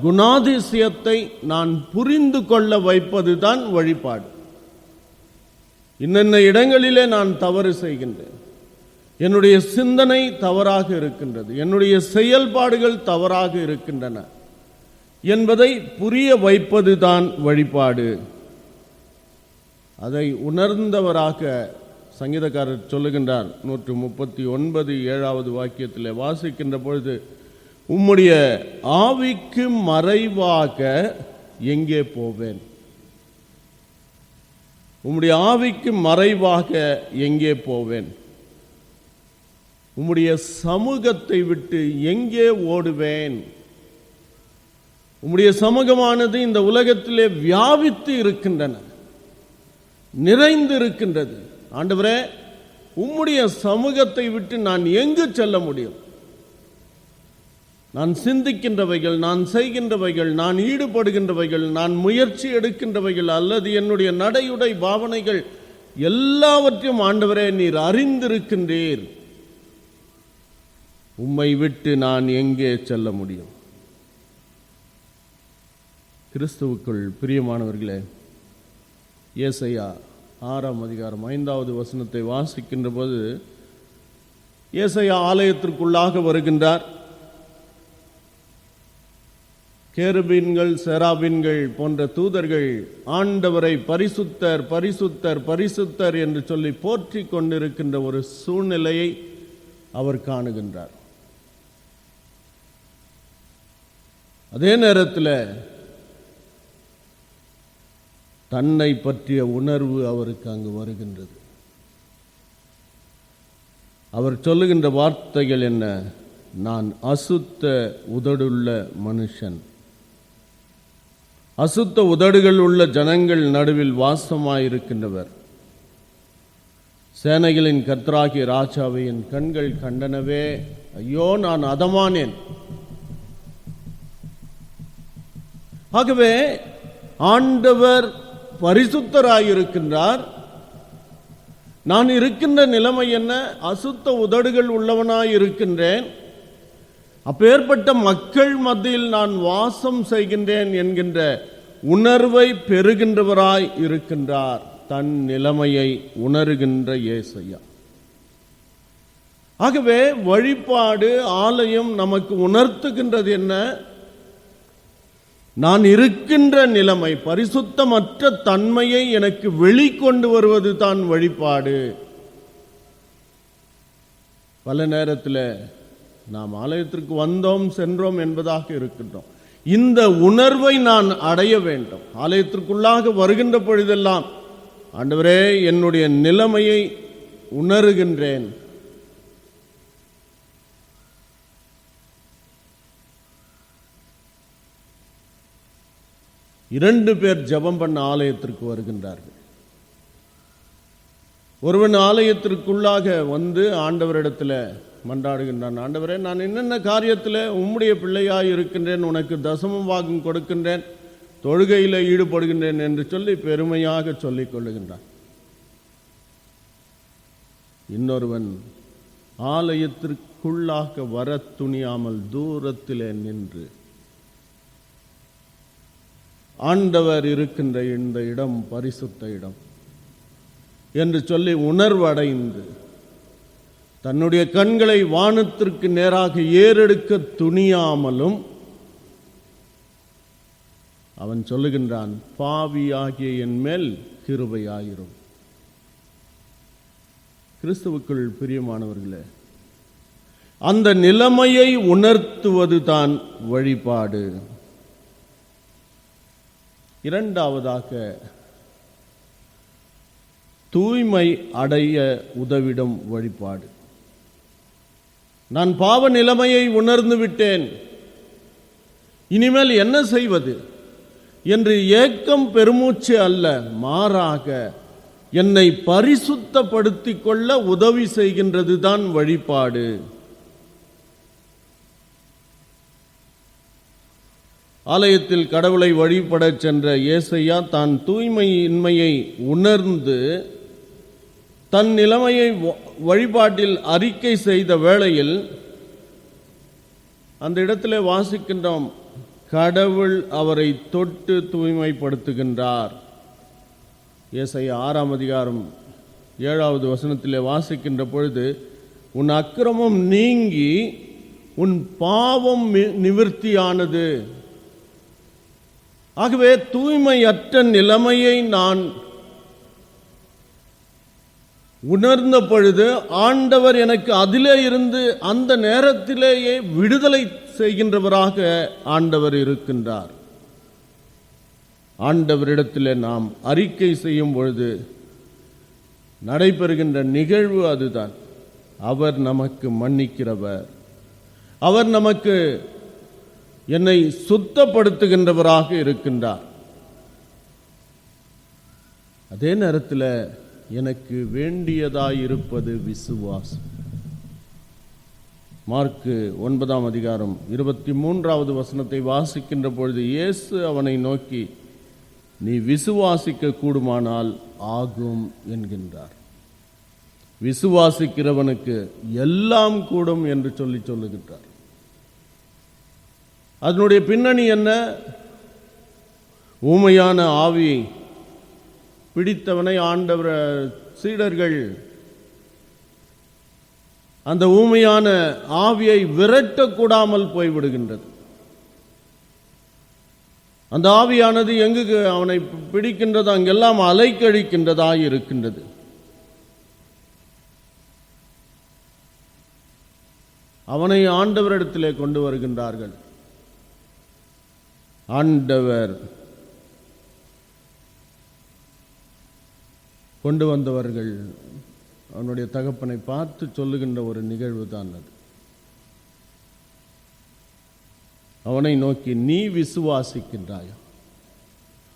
குணாதிசயத்தை நான் புரிந்து கொள்ள வைப்பதுதான் வழிபாடு. இன்னென்ன இடங்களிலே நான் தவறு செய்கின்றேன், என்னுடைய சிந்தனை தவறாக இருக்கின்றது, என்னுடைய செயல்பாடுகள் தவறாக இருக்கின்றன என்பதை புரிய வைப்பதுதான் வழிபாடு. அதை உணர்ந்தவராக சங்கீதக்காரர் சொல்லுகின்றார். 139 வாக்கியத்தில் வாசிக்கின்ற பொழுது, உம்முடைய ஆவிக்கு மறைவாக எங்கே போவேன்? உம்முடைய ஆவிக்கு மறைவாக எங்கே போவேன்? உம்முடைய சமூகத்தை விட்டு எங்கே ஓடுவேன்? உம்முடைய சமூகமானது இந்த உலகத்திலே வியாபித்து இருக்கின்றன, நிறைந்து இருக்கின்றது. ஆண்டவரே, உம்முடைய சமூகத்தை விட்டு நான் எங்கு செல்ல முடியும்? நான் சிந்திக்கின்றவைகள், நான் செய்கின்றவைகள், நான் ஈடுபடுகின்றவைகள், நான் முயற்சி எடுக்கின்றவைகள் அல்லது என்னுடைய நடையுடை பாவனைகள் எல்லாவற்றையும் ஆண்டவரே நீர் அறிந்திருக்கின்றீர். உம்மை விட்டு நான் எங்கே செல்ல முடியும்? கிறிஸ்துவுக்குள் பிரியமானவர்களே, ஏசாயா 6:5 வாசிக்கின்ற போது, ஏசாயா ஆலயத்திற்குள்ளாக வருகின்றார். கேருபீன்கள், செராபீன்கள் போன்ற தூதர்கள் ஆண்டவரை பரிசுத்தர் பரிசுத்தர் பரிசுத்தர் என்று சொல்லி போற்றி கொண்டிருக்கின்ற ஒரு சூழ்நிலையை அவர் காணுகின்றார். அதே நேரத்தில் தன்னை பற்றிய உணர்வு அவருக்கு அங்கு வருகின்றது. அவர் சொல்லுகின்ற வார்த்தைகள் என்ன? நான் அசுத்த உதடுள்ள மனுஷன். அசுத்த உதடுகள் உள்ள ஜனங்கள் நடுவில் வாசமாயிருக்கின்றவர். சேனைகளின் கர்த்தராகிய ராஜாவை என் கண்கள் கண்டனவே, ஐயோ நான் அதமானேன். ஆகவே ஆண்டவர் பரிசுத்தராயிருக்கின்றார். நான் இருக்கின்ற நிலைமை என்ன? அசுத்த உதடுகள் உள்ளவனாய் இருக்கின்றேன். அப்பேற்பட்ட மக்கள் மத்தியில் நான் வாசம் செய்கின்றேன் என்கின்ற உணர்வை பெறுகின்றவராய் இருக்கின்றார். தன் நிலைமையை உணர்கின்ற இயேசையா. ஆகவே வழிபாடு, ஆலயம் நமக்கு உணர்த்துகின்றது என்ன? நான் இருக்கின்ற நிலைமை, பரிசுத்தமற்ற தன்மையை எனக்கு வெளிக்கொண்டு வருவது தான் வழிபாடு. பல நேரத்தில் நாம் ஆலயத்திற்கு வந்தோம் சென்றோம் என்பதாக இருக்கின்றோம். இந்த உணர்வை நான் அடைய வேண்டும். ஆலயத்திற்குள்ளாக வருகின்ற பொழுதெல்லாம் ஆண்டவரே என்னுடைய நிலைமையை உணர்கின்றேன். இரண்டு பேர் ஜெபம் பண்ண ஆலயத்திற்கு வருகின்றார்கள். ஒருவன் ஆலயத்திற்குள்ளாக வந்து ஆண்டவரிடத்தில் மன்றாடுகின்றான். ஆண்டவரே, நான் என்னென்ன காரியத்தில் உம்முடைய பிள்ளையாய் இருக்கின்றேன், உனக்கு தசமம் வாங்கும் கொடுக்கின்றேன், தொழுகையில் ஈடுபடுகின்றேன் என்று சொல்லி பெருமையாக சொல்லிக் கொள்ளுகின்றான். இன்னொருவன் ஆலயத்திற்குள்ளாக வர துணியாமல் தூரத்திலே நின்று ஆண்டவர் இருக்கின்ற இந்த இடம் பரிசுத்த இடம் என்று சொல்லி உணர்வடைந்து தன்னுடைய கண்களை வானத்திற்கு நேராக ஏறெடுக்க துணியாமலும் அவன் சொல்லுகின்றான், பாவியாகிய என் மேல் கிருபையாயிரும். கிறிஸ்துவுக்குள் பிரியமானவர்களே, அந்த நிலைமையை உணர்த்துவதுதான் வழிபாடு. இரண்டாவதாக, தூய்மை அடைய உதவிடும் வழிபாடு. நான் பாவ நிலைமையை உணர்ந்து விட்டேன், இனிமேல் என்ன செய்வது என்று ஏக்கம் பெருமூச்சு அல்ல, மாறாக என்னை பரிசுத்தப்படுத்திக் கொள்ள உதவி செய்கின்றது தான் வழிபாடு. ஆலயத்தில் கடவுளை வழிபடச் சென்ற ஏசையா தான் தூய்மையின்மையை உணர்ந்து தன் நிலைமையை வழிபாட்டில் அறிக்கை செய்த வேளையில் அந்த இடத்திலே வாசிக்கின்றோம், கடவுள் அவரை தொட்டு தூய்மைப்படுத்துகின்றார். ஏசாயா 6ஆம் அதிகாரம் 7வது வசனத்திலே வாசிக்கின்ற பொழுது, உன் அக்கிரமம் நீங்கி உன் பாவம் நிவிர்த்தியானது. ஆகவே தூய்மையற்ற நிலைமையை நான் உணர்ந்த பொழுது ஆண்டவர் எனக்கு அதிலே இருந்து அந்த நேரத்திலேயே விடுதலை செய்கின்றவராக ஆண்டவர் இருக்கின்றார். ஆண்டவரிடத்தில் நாம் அறிக்கை செய்யும் பொழுது நடைபெறுகின்ற நிகழ்வு அதுதான். அவர் நமக்கு மன்னிக்கிறவர், அவர் நமக்கு என்னை சுத்தப்படுத்துகின்றவராக இருக்கின்றார். அதே நேரத்தில் எனக்கு வேண்டியதாயிருப்பது விசுவாசம். மார்க்கு 9ஆம் அதிகாரம் 23வது வசனத்தை வாசிக்கின்ற பொழுது இயேசு அவனை நோக்கி, நீ விசுவாசிக்க கூடுமானால் ஆகும் என்கின்றார். விசுவாசிக்கிறவனுக்கு எல்லாம் கூடும் என்று சொல்லுகின்றார். அதனுடைய பின்னணி என்ன? ஊமையான ஆவியை பிடித்தவனை ஆண்டவர் சீடர்கள் அந்த ஊமையான ஆவியை விரட்டக்கூடாமல் போய்விடுகின்றது. அந்த ஆவியானது எங்கு அவனை பிடிக்கின்றது அங்கெல்லாம் அலைக்கழிக்கின்றதாய் இருக்கின்றது. அவனை ஆண்டவரிடத்திலே கொண்டு வருகின்றார்கள். ஆண்டவர் கொண்டு வந்தவர்கள் அவனுடைய தகப்பனை பார்த்து சொல்லுகின்ற ஒரு நிகழ்வு தான் அது. அவனை நோக்கி, நீ விசுவாசிக்கின்றாயா?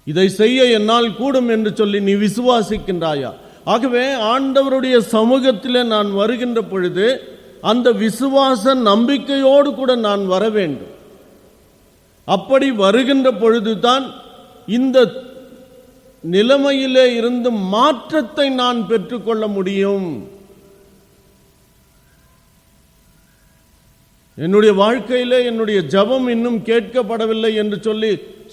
இதை செய்ய என்னால் கூடும் என்று சொல்லி நீ விசுவாசிக்கின்றாயா? ஆகவே ஆண்டவருடைய சமூகத்தில் நான் வருகின்ற பொழுது அந்த விசுவாச நம்பிக்கையோடு கூட நான் வர வேண்டும். அப்படி வருகின்ற பொழுதுதான் இந்த நிலைமையிலே இருந்து மாற்றத்தை நான் பெற்றுக்கொள்ள முடியும். என்னுடைய வாழ்க்கையிலே என்னுடைய ஜெபம் இன்னும் கேட்கப்படவில்லை என்று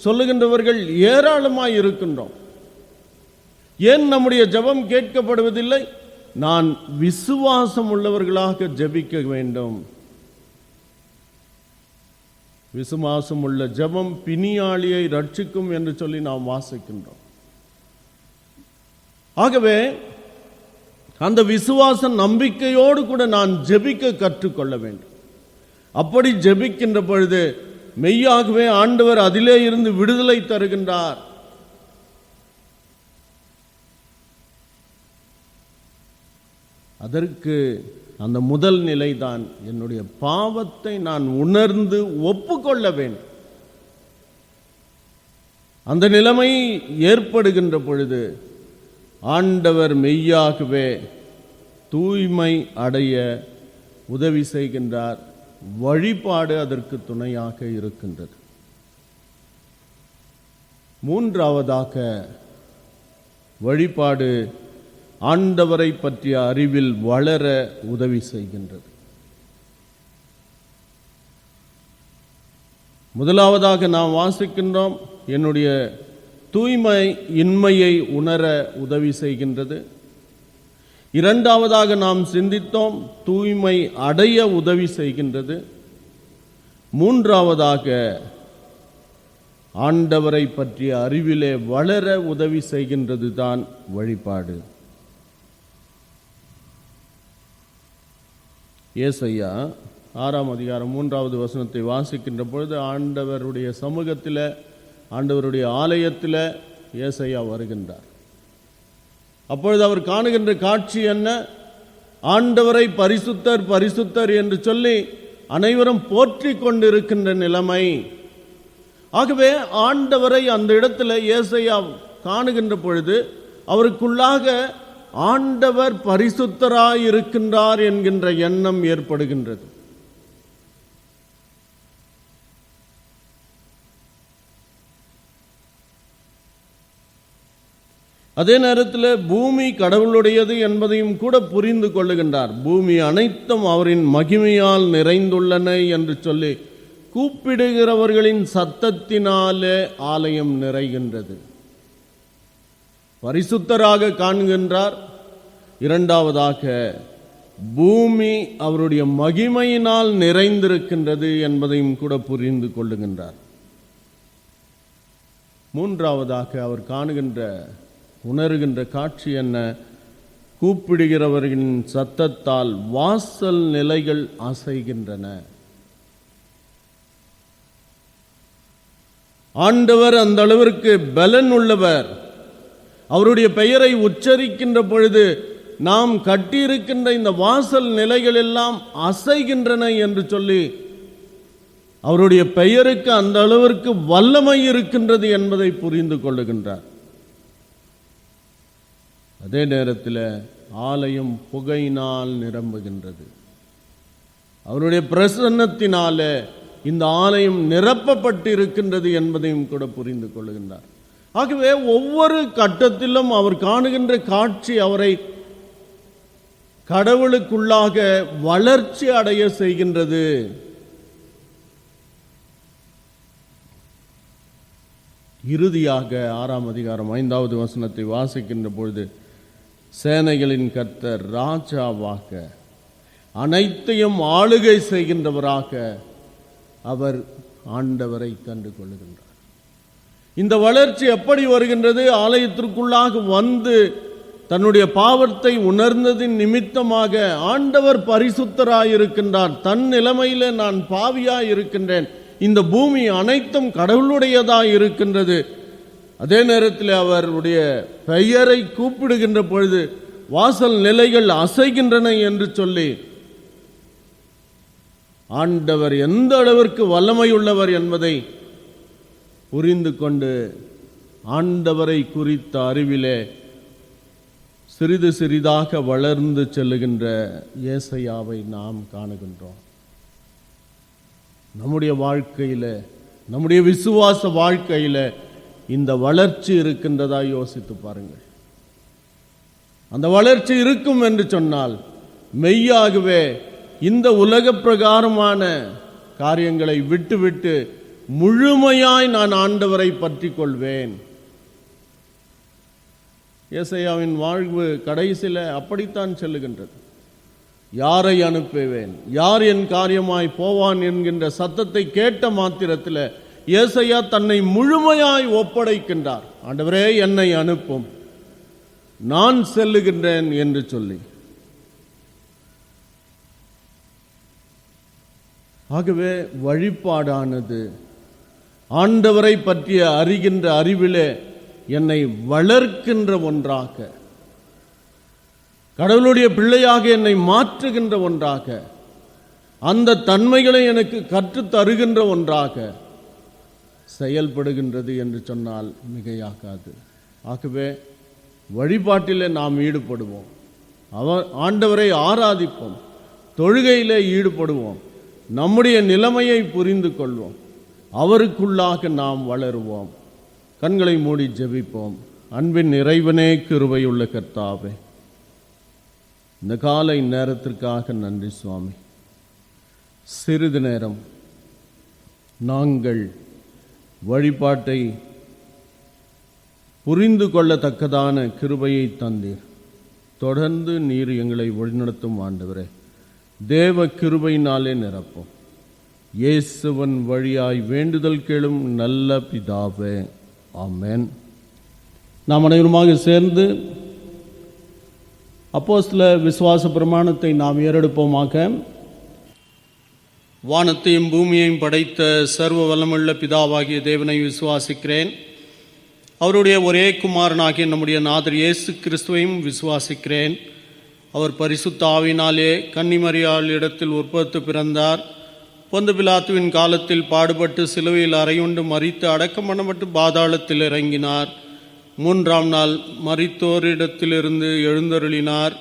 சொல்லுகின்றவர்கள் ஏராளமாய் இருக்கின்றோம். ஏன் நம்முடைய ஜெபம் கேட்கப்படுவதில்லை? நான் விசுவாசம் உள்ளவர்களாக ஜெபிக்க வேண்டும். விசுவாசம் உள்ள ஜெபம் பிணியாளியை ரட்சிக்கும் என்று சொல்லி நாம் வாசிக்கின்றோம். ஆகவே அந்த விசுவாச நம்பிக்கையோடு கூட நான் ஜெபிக்க கற்றுக்கொள்ள வேண்டும். அப்படி ஜெபிக்கின்ற பொழுது மெய்யாகவே ஆண்டவர் அதிலே இருந்து விடுதலை தருகின்றார். அதற்கு அந்த முதல் நிலைதான் என்னுடைய பாவத்தை நான் உணர்ந்து ஒப்புக்கொள்ள வேண்டும். அந்த நிலைமை ஏற்படுகின்ற பொழுது ஆண்டவர் மெய்யாகவே தூய்மை அடைய உதவி செய்கின்றார். வழிபாடு அதற்கு துணையாக இருக்கின்றது. மூன்றாவதாக வழிபாடு ஆண்டவரை பற்றிய அறிவில் வளர உதவி செய்கின்றது. முதலாவதாக நாம் வாசிக்கின்றோம், என்னுடைய தூய்மை இன்மையை உணர உதவி செய்கின்றது. இரண்டாவதாக நாம் சிந்தித்தோம், தூய்மை அடைய உதவி செய்கின்றது. மூன்றாவதாக ஆண்டவரை பற்றிய அறிவிலே வளர உதவி செய்கின்றது தான் வழிபாடு. ஏசாயா 6ஆம் அதிகாரம் 3வது வசனத்தை வாசிக்கின்ற பொழுது ஆண்டவருடைய சமூகத்தில், ஆண்டவருடைய ஆலயத்தில் ஏசாயா வருகின்றார். அப்பொழுது அவர் காணுகின்ற காட்சி என்ன? ஆண்டவரை பரிசுத்தர் பரிசுத்தர் என்று சொல்லி அனைவரும் போற்றி கொண்டிருக்கின்ற நிலைமை. ஆகவே ஆண்டவரை அந்த இடத்துல ஏசாயா காணுகின்ற பொழுது அவருக்குள்ளாக ஆண்டவர் பரிசுத்தராய் இருக்கின்றார் என்கின்ற எண்ணம் ஏற்படுகின்றது. அதே நேரத்தில் பூமி கடவுளுடையது என்பதையும் கூட புரிந்து கொள்ளுகின்றார். பூமி அனைத்தும் அவரின் மகிமையால் நிறைந்துள்ளன என்று சொல்லி கூப்பிடுகிறவர்களின் சத்தத்தினாலே ஆலயம் நிறைகின்றது. பரிசுத்தராக காண்கின்றார். இரண்டாவதாக பூமி அவருடைய மகிமையினால் நிறைந்திருக்கின்றது என்பதையும் கூட புரிந்து கொள்ளுகின்றார். மூன்றாவதாக அவர் உணர்கின்ற காட்சி என்ன? கூப்பிடுகிறவர்களின் சத்தத்தால் வாசல் நிலைகள் அசைகின்றன. ஆண்டவர் அந்த அளவிற்கு பலன் உள்ளவர். அவருடைய பெயரை உச்சரிக்கின்ற பொழுது நாம் கட்டியிருக்கின்ற இந்த வாசல் நிலைகள் எல்லாம் அசைகின்றன என்று சொல்லி அவருடைய பெயருக்கு அந்த அளவிற்கு வல்லமை இருக்கின்றது என்பதை புரிந்து கொள்ளுகின்றார். அதே நேரத்தில் ஆலயம் புகையினால் நிரம்புகின்றது. அவருடைய பிரசன்னத்தினால இந்த ஆலயம் நிரப்பப்பட்டு இருக்கின்றது என்பதையும் கூட புரிந்து கொள்ளுகின்றார். ஆகவே ஒவ்வொரு கட்டத்திலும் அவர் காணுகின்ற காட்சி அவரை கடவுளுக்குள்ளாக வளர்ச்சி அடைய செய்கின்றது. இறுதியாக 6ஆம் அதிகாரம் 5வது வசனத்தை வாசிக்கின்ற பொழுது சேனைகளின் கர்த்தர் ராஜாவாக அனைத்தையும் ஆளுகை செய்கின்றவராக அவர் ஆண்டவரை கண்டு கொள்ளுகின்றார். இந்த வளர்ச்சி எப்படி வருகின்றது? ஆலயத்திற்குள்ளாக வந்து தன்னுடைய பாவத்தை உணர்ந்ததின் நிமித்தமாக ஆண்டவர் பரிசுத்தராயிருக்கின்றார். தன் நிலைமையில நான் பாவியாய் இருக்கின்றேன், இந்த பூமி அனைத்தும் கடவுளுடையதாய் இருக்கின்றது. அதே நேரத்தில் அவருடைய பெயரை கூப்பிடுகின்ற பொழுது வாசல் நிலைகள் அசைகின்றன என்று சொல்லி ஆண்டவர் எந்த அளவிற்கு வல்லமையுள்ளவர் என்பதை புரிந்து கொண்டு ஆண்டவரை குறித்த அறிவிலே சிறிது சிறிதாக வளர்ந்து செல்லுகின்ற ஏசாயாவை நாம் காணுகின்றோம். நம்முடைய வாழ்க்கையில, நம்முடைய விசுவாச வாழ்க்கையில இந்த வளர்ச்சி இருக்கின்றதா யோசித்து பாருங்கள். அந்த வளர்ச்சி இருக்கும் என்று சொன்னால் மெய்யாகவே இந்த உலக பிரகாரமான காரியங்களை விட்டுவிட்டு முழுமையாய் நான் ஆண்டவரை பற்றி கொள்வேன். ஏசாயாவின் வாழ்வு கடைசியில் அப்படித்தான் செல்லுகின்றது. யாரை அனுப்புவேன், யார் என் காரியமாய் போவான் என்கின்ற சத்தத்தை கேட்ட மாத்திரத்தில் ஏசாயா தன்னை முழுமையாய் ஒப்படைக்கின்றார். ஆண்டவரே என்னை அனுப்பும், நான் செல்லுகின்றேன் என்று சொல்லி. ஆகவே வழிபாடானது ஆண்டவரை பற்றிய அறிகின்ற அறிவிலே என்னை வளர்க்கின்ற ஒன்றாக, கடவுளுடைய பிள்ளையாக என்னை மாற்றுகின்ற ஒன்றாக, அந்த தன்மைகளை எனக்கு கற்றுத் தருகின்ற ஒன்றாக செயல்படுகின்றது என்று சொன்னால் மிகையாகாது. ஆகவே வழிபாட்டிலே நாம் ஈடுபடுவோம், ஆண்டவரை ஆராதிப்போம், தொழுகையிலே ஈடுபடுவோம், நம்முடைய நிலைமையை புரிந்து கொள்வோம், அவருக்குள்ளாக நாம் வளருவோம். கண்களை மூடி ஜெபிப்போம். அன்பின் இறைவனே, கிருபையுள்ள கர்த்தாவே, இந்த காலை நேரத்திற்காக நன்றி சுவாமி. சிறிது நேரம் நாங்கள் வழிபாட்டை புரிந்து கொள்ளத்தக்கதான கிருபையை தந்தீர். தொடர்ந்து நீர் எங்களை வழிநடத்தும் ஆண்டவரே, தேவ கிருபையினாலே நிரப்பும். இயேசுவன் வழியாய் வேண்டுதல் கேளும் நல்ல பிதாவே, ஆமென். நாம் அனைவருமாக சேர்ந்து அப்போஸ்தலர் விசுவாச பிரமாணத்தை நாம் ஏறெடுப்போமாக. வானத்தையும் பூமியையும் படைத்த சர்வ வல்லமுள்ள பிதாவாகிய தேவனை விசுவாசிக்கிறேன். அவருடைய ஒரே குமாரனாகிய நம்முடைய நாதர் இயேசு கிறிஸ்துவையும் விசுவாசிக்கிறேன். அவர் பரிசுத்த ஆவியினாலே கன்னிமரியாள் இடத்தில் உற்பத்தி பிறந்தார். பொந்து பிலாத்துவின் காலத்தில் பாடுபட்டு சிலுவையில் அறையுண்டு மரித்து அடக்கம் பண்ணப்பட்டு பாதாளத்தில் இறங்கினார். 3ஆம் நாள் மரித்தோரிடத்திலிருந்து எழுந்தருளினார்.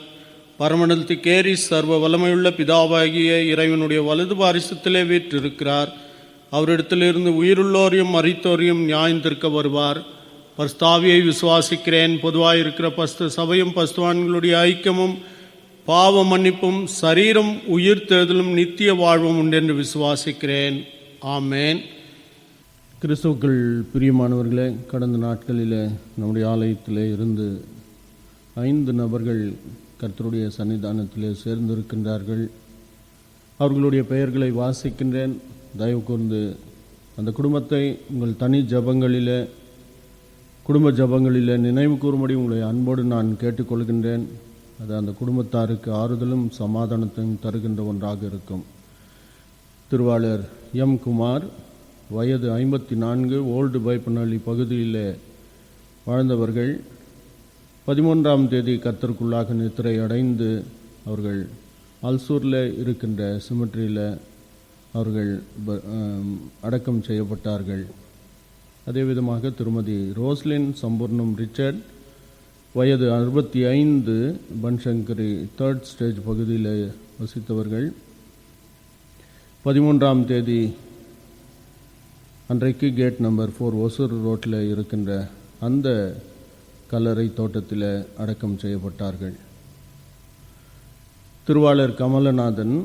பரமண்டலத்துக்கேறி சர்வ வல்லமையுள்ள பிதாவாகிய இறைவனுடைய வலது பாரிசத்திலே வீற்றிருக்கிறார். அவரிடத்திலிருந்து உயிருள்ளோரையும் மரித்தோரையும் நியாயந்திருக்க வருவார். பரிசுத்தாவியை விசுவாசிக்கிறேன். பொதுவாயிருக்கிற பஸ்து சபையும் பஸ்துவான்களுடைய ஐக்கியமும் பாவ மன்னிப்பும் சரீரம் உயிர்த்தெழுதலும் நித்திய வாழ்வும் உண்டென்று விசுவாசிக்கிறேன். ஆமேன். கிறிஸ்துவுக்குள் பிரியமானவர்களே, கடந்த நாட்களில் நம்முடைய ஆலயத்திலே இருந்து 5 நபர்கள் கர்த்தருடைய சன்னிதானத்திலே சேர்ந்திருக்கின்றார்கள். அவர்களுடைய பெயர்களை வாசிக்கின்றேன். தயவு கூர்ந்து அந்த குடும்பத்தை உங்கள் தனி ஜபங்களிலே, குடும்ப ஜபங்களிலே நினைவு கூறும்படி உங்களை அன்போடு நான் கேட்டுக்கொள்கின்றேன். அது அந்த குடும்பத்தாருக்கு ஆறுதலும் சமாதானத்தையும் தருகின்ற ஒன்றாக இருக்கும். திருவாளர் எம். குமார், வயது 54, ஓல்டு பைப்பனஹள்ளி பகுதியில் வாழ்ந்தவர்கள். 13ஆம் தேதி கர்த்தருக்குள்ளாக நித்திரை அடைந்து அவர்கள் அல்சூரில் இருக்கின்ற சிமெட்ரியில் அவர்கள் அடக்கம் செய்யப்பட்டார்கள். அதே விதமாக திருமதி ரோஸ்லின் சம்பூர்ணம் ரிச்சர்ட், வயது 65, பன்சங்கரி 3rd ஸ்டேஜ் பகுதியில் வசித்தவர்கள். 13ஆம் தேதி அன்றைக்கு கேட் நம்பர் 4 ஒசூர் ரோட்டில் இருக்கின்ற அந்த கல்லறை தோட்டத்தில் அடக்கம் செய்யப்பட்டார்கள். திருவாளர் கமலநாதன்,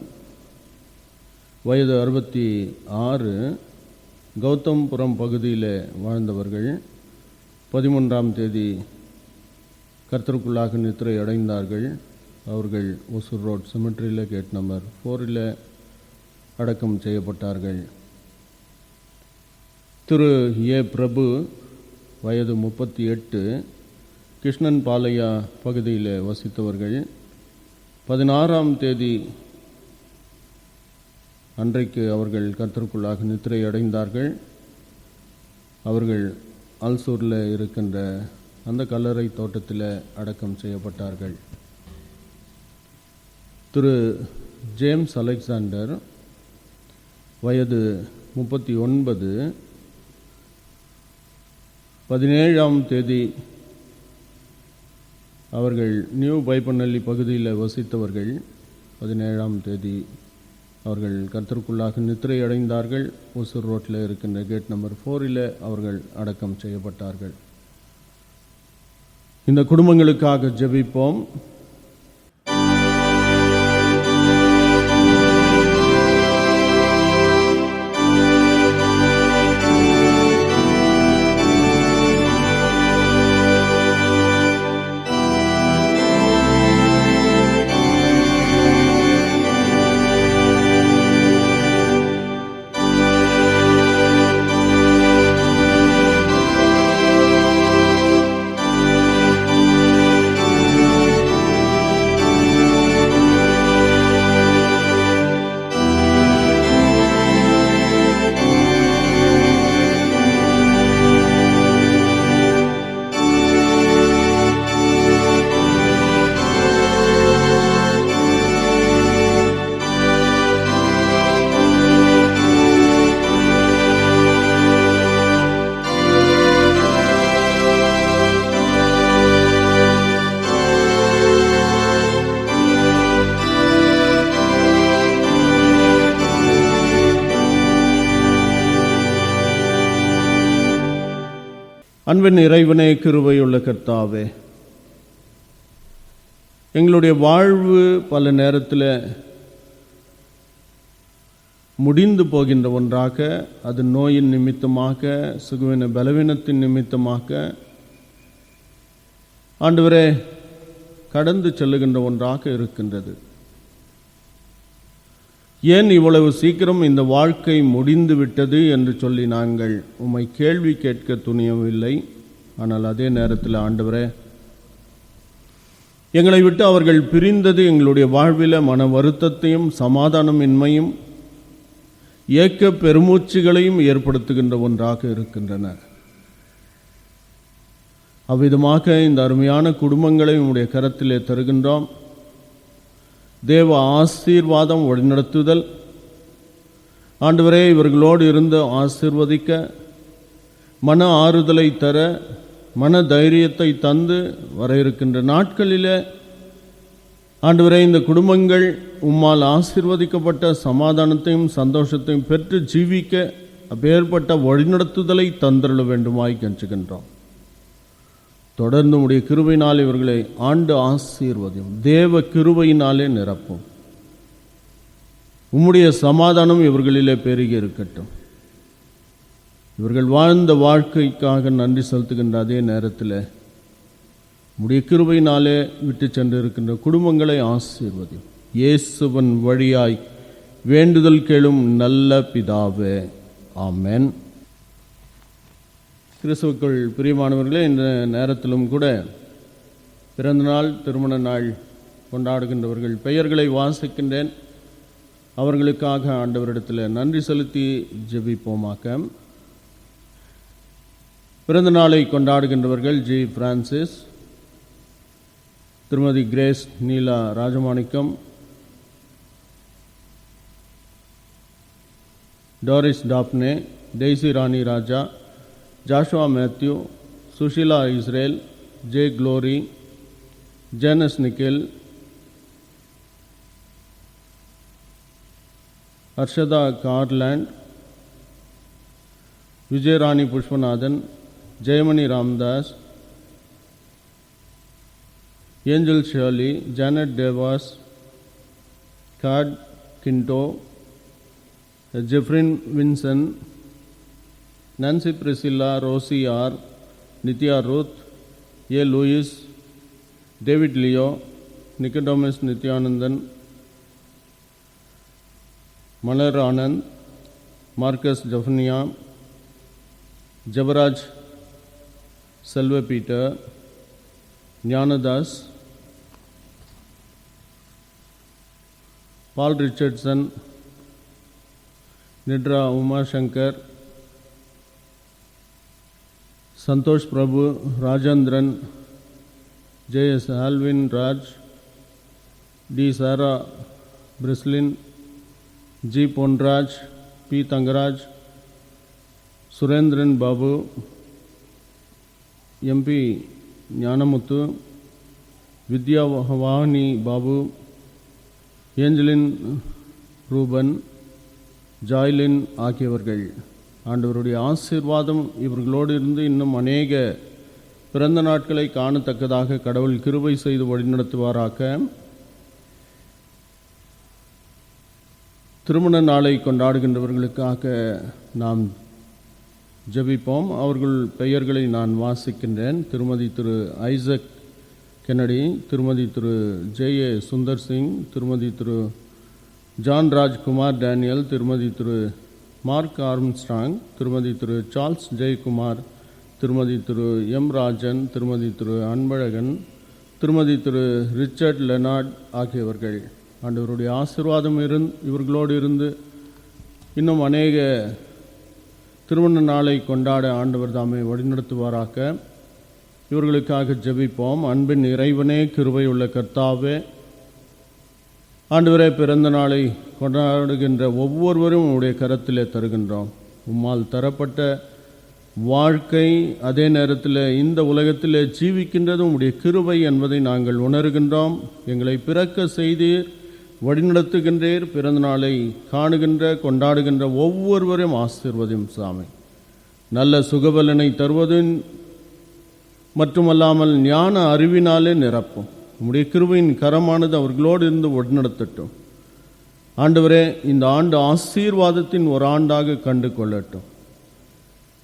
வயது 66, கௌதம்புரம் பகுதியில் வாழ்ந்தவர்கள். 13ஆம் தேதி கர்த்தருக்குள்ளாக நித்திரை அடைந்தார்கள். அவர்கள் ஒசூர் ரோட் சிமெட்ரியில் கேட் நம்பர் 4 அடக்கம் செய்யப்பட்டார்கள். திரு ஏ. பிரபு, வயது 38, கிருஷ்ணன் பாளையா பகுதியில் வசித்தவர்கள். 16ஆம் தேதி அன்றைக்கு அவர்கள் கர்த்தருக்குள்ளாக நித்திரை அடைந்தார்கள். அவர்கள் அல்சூரில் இருக்கின்ற அந்த கல்லறை தோட்டத்தில் அடக்கம் செய்யப்பட்டார்கள். திரு ஜேம்ஸ் அலெக்சாண்டர், வயது 39, 17ஆம் தேதி அவர்கள் நியூ பைப்பநல்லி பகுதியில் வசித்தவர்கள். 17ஆம் தேதி அவர்கள் கர்த்தருக்குள்ளாக நித்திரை அடைந்தார்கள். ஒசூர் ரோட்டில் இருக்கின்ற கேட் நம்பர் 4 அவர்கள் அடக்கம் செய்யப்பட்டார்கள். இந்த குடும்பங்களுக்காக ஜெபிப்போம். அன்பின் இறைவனே, கிருபையுள்ள கர்த்தாவே, எங்களுடைய வாழ்வு பல நேரத்தில் முடிந்து போகின்ற ஒன்றாக, அது நோயின் நிமித்தமாக, சுகவீன பலவீனத்தின் நிமித்தமாக ஆண்டவரே கடந்து செல்லுகின்ற ஒன்றாக இருக்கின்றது. ஏன் இவ்வளவு சீக்கிரம் இந்த வாழ்க்கை முடிந்து விட்டது என்று சொல்லி நாங்கள் உம்மை கேள்வி கேட்க துணியவில்லை. ஆனால் அதே நேரத்தில் ஆண்டவரே, எங்களை விட்டு அவர்கள் பிரிந்தது எங்களுடைய வாழ்வில் மன வருத்தத்தையும் சமாதானமின்மையும் ஏக்க பெருமூச்சுகளையும் ஏற்படுத்துகின்ற ஒன்றாக இருக்கின்றன. அவ்விதமாக இந்த அருமையான குடும்பங்களை உம்முடைய கரத்திலே தருகின்றோம். தேவ ஆசீர்வாதம் வழிநடத்துதல் ஆண்டவரே இவர்களோடு இருந்து ஆசீர்வதிக்க, மன ஆறுதலை தர, மன தைரியத்தை தந்து வர இருக்கின்ற நாட்களிலே ஆண்டவரே இந்த குடும்பங்கள் உம்மால் ஆசீர்வதிக்கப்பட்ட சமாதானத்தையும் சந்தோஷத்தையும் பெற்று ஜீவிக்க அப்பேற்பட்ட வழிநடத்துதலை தந்தருள வேண்டுமாய் கெஞ்சுகின்றோம். தொடர்ந்து உடைய கிருபையினால் இவர்களை ஆண்டு ஆசீர்வதியும். தேவ கிருபையினாலே நிரப்பும். உம்முடைய சமாதானம் இவர்களிலே பெருகி இருக்கட்டும். இவர்கள் வாழ்ந்த வாழ்க்கைக்காக நன்றி செலுத்துகின்ற அதே நேரத்தில் உம்முடைய கிருபையினாலே விட்டு சென்று இருக்கின்ற குடும்பங்களை ஆசீர்வதியும். இயேசுவின் வழியாய் வேண்டுதல் கேளும் நல்ல பிதாவே, ஆமென். கிறிஸ்துவுக்குள் பிரியமானவர்களே, இந்த நேரத்திலும் கூட பிறந்தநாள், திருமண நாள் கொண்டாடுகின்றவர்கள் பெயர்களை வாசிக்கின்றேன். அவர்களுக்காக ஆண்டவரிடத்தில் நன்றி செலுத்தி ஜெபிப்போமாக. பிறந்த நாளை கொண்டாடுகின்றவர்கள் ஜி பிரான்சிஸ், திருமதி Grace Neela Rajamanickam, Doris Daphne, Daisy Rani Raja, Joshua Matthew, Susheela Israel, J Glory, Janes Nikhil, Harshada Garland, Vijayarani Pushpanathan, Jayamani Ramdas, Angel Shirley, Janet Devas, காட் Kindo, Jeffrin Vinson, Nancy Priscilla, Rosy R, Nithya Ruth, A Louis, David Leo, Nicodemus Nithyanandan, Malar Anand, Marcus Zephaniah, Jabaraj Selva Peter, Gnanadas, Paul Richardson, நிட்ரா Umashankar, Santosh Prabhu, Rajendran, J S Alvin Raj, D சாரா Prislin, G Ponraj, P Thangaraj, Surendran Babu, MP Gnanamuthu, Vidya Vani Babu, Angeline Reuben, Joylin ஆகியவர்கள். ஆண்டவருடைய ஆசீர்வாதம் இவர்களோடு இருந்து இன்னும் அநேக பிறந்த நாட்களை காணத்தக்கதாக கடவுள் கிருபை செய்து வழிநடத்துவாராக. திருமண நாளை கொண்டாடுகின்றவர்களுக்காக நாம் ஜெபிப்போம். அவர்கள் பெயர்களை நான் வாசிக்கின்றேன். திருமதி திரு ஐசக் கென்னடி, திருமதி திரு ஜே.ஏ. சுந்தர் சிங், திருமதி திரு ஜான் ராஜ்குமார் டேனியல், திருமதி திரு மார்க் ஆர்ம்ஸ்ட்ராங், திருமதி திரு சார்ல்ஸ் ஜெயக்குமார், திருமதி திரு எம் ராஜன், திருமதி திரு அன்பழகன், திருமதி திரு ரிச்சர்ட் லெனார்ட் ஆகியவர்கள். ஆண்டவருடைய ஆசீர்வாதம் இவர்களோடு இருந்து இன்னும் அநேக திருமண நாளை கொண்டாட ஆண்டவர் தாமே வழிநடத்துவாராக. இவர்களுக்காக ஜெபிப்போம். அன்பின் இறைவனே, கிருபை உள்ள கர்த்தாவே, ஆண்டவரே, பிறந்த நாளை கொண்டாடுகின்ற ஒவ்வொருவரும் உம்முடைய கரத்திலே தருகின்றோம். உம்மால் தரப்பட்ட வாழ்க்கை அதே நேரத்தில் இந்த உலகத்திலே ஜீவிக்கின்றது உம்முடைய கிருபை என்பதை நாங்கள் உணர்கின்றோம். எங்களை பிறக்க செய்தீர், வழிநடத்துகின்றீர். பிறந்த நாளை காணுகின்ற கொண்டாடுகின்ற ஒவ்வொருவரையும் ஆசீர்வதியும் சாமி. நல்ல சுகபலனை தருவது மட்டுமல்லாமல் ஞான அறிவினாலே நிரப்பும். உம்முடைய கிருபையின் கரமானது அவர்களோடு இருந்து வழிநடத்தட்டும். ஆண்டவரே, இந்த ஆண்டு ஆசீர்வாதத்தின் ஒரு ஆண்டாக கண்டு கொள்ளட்டும்.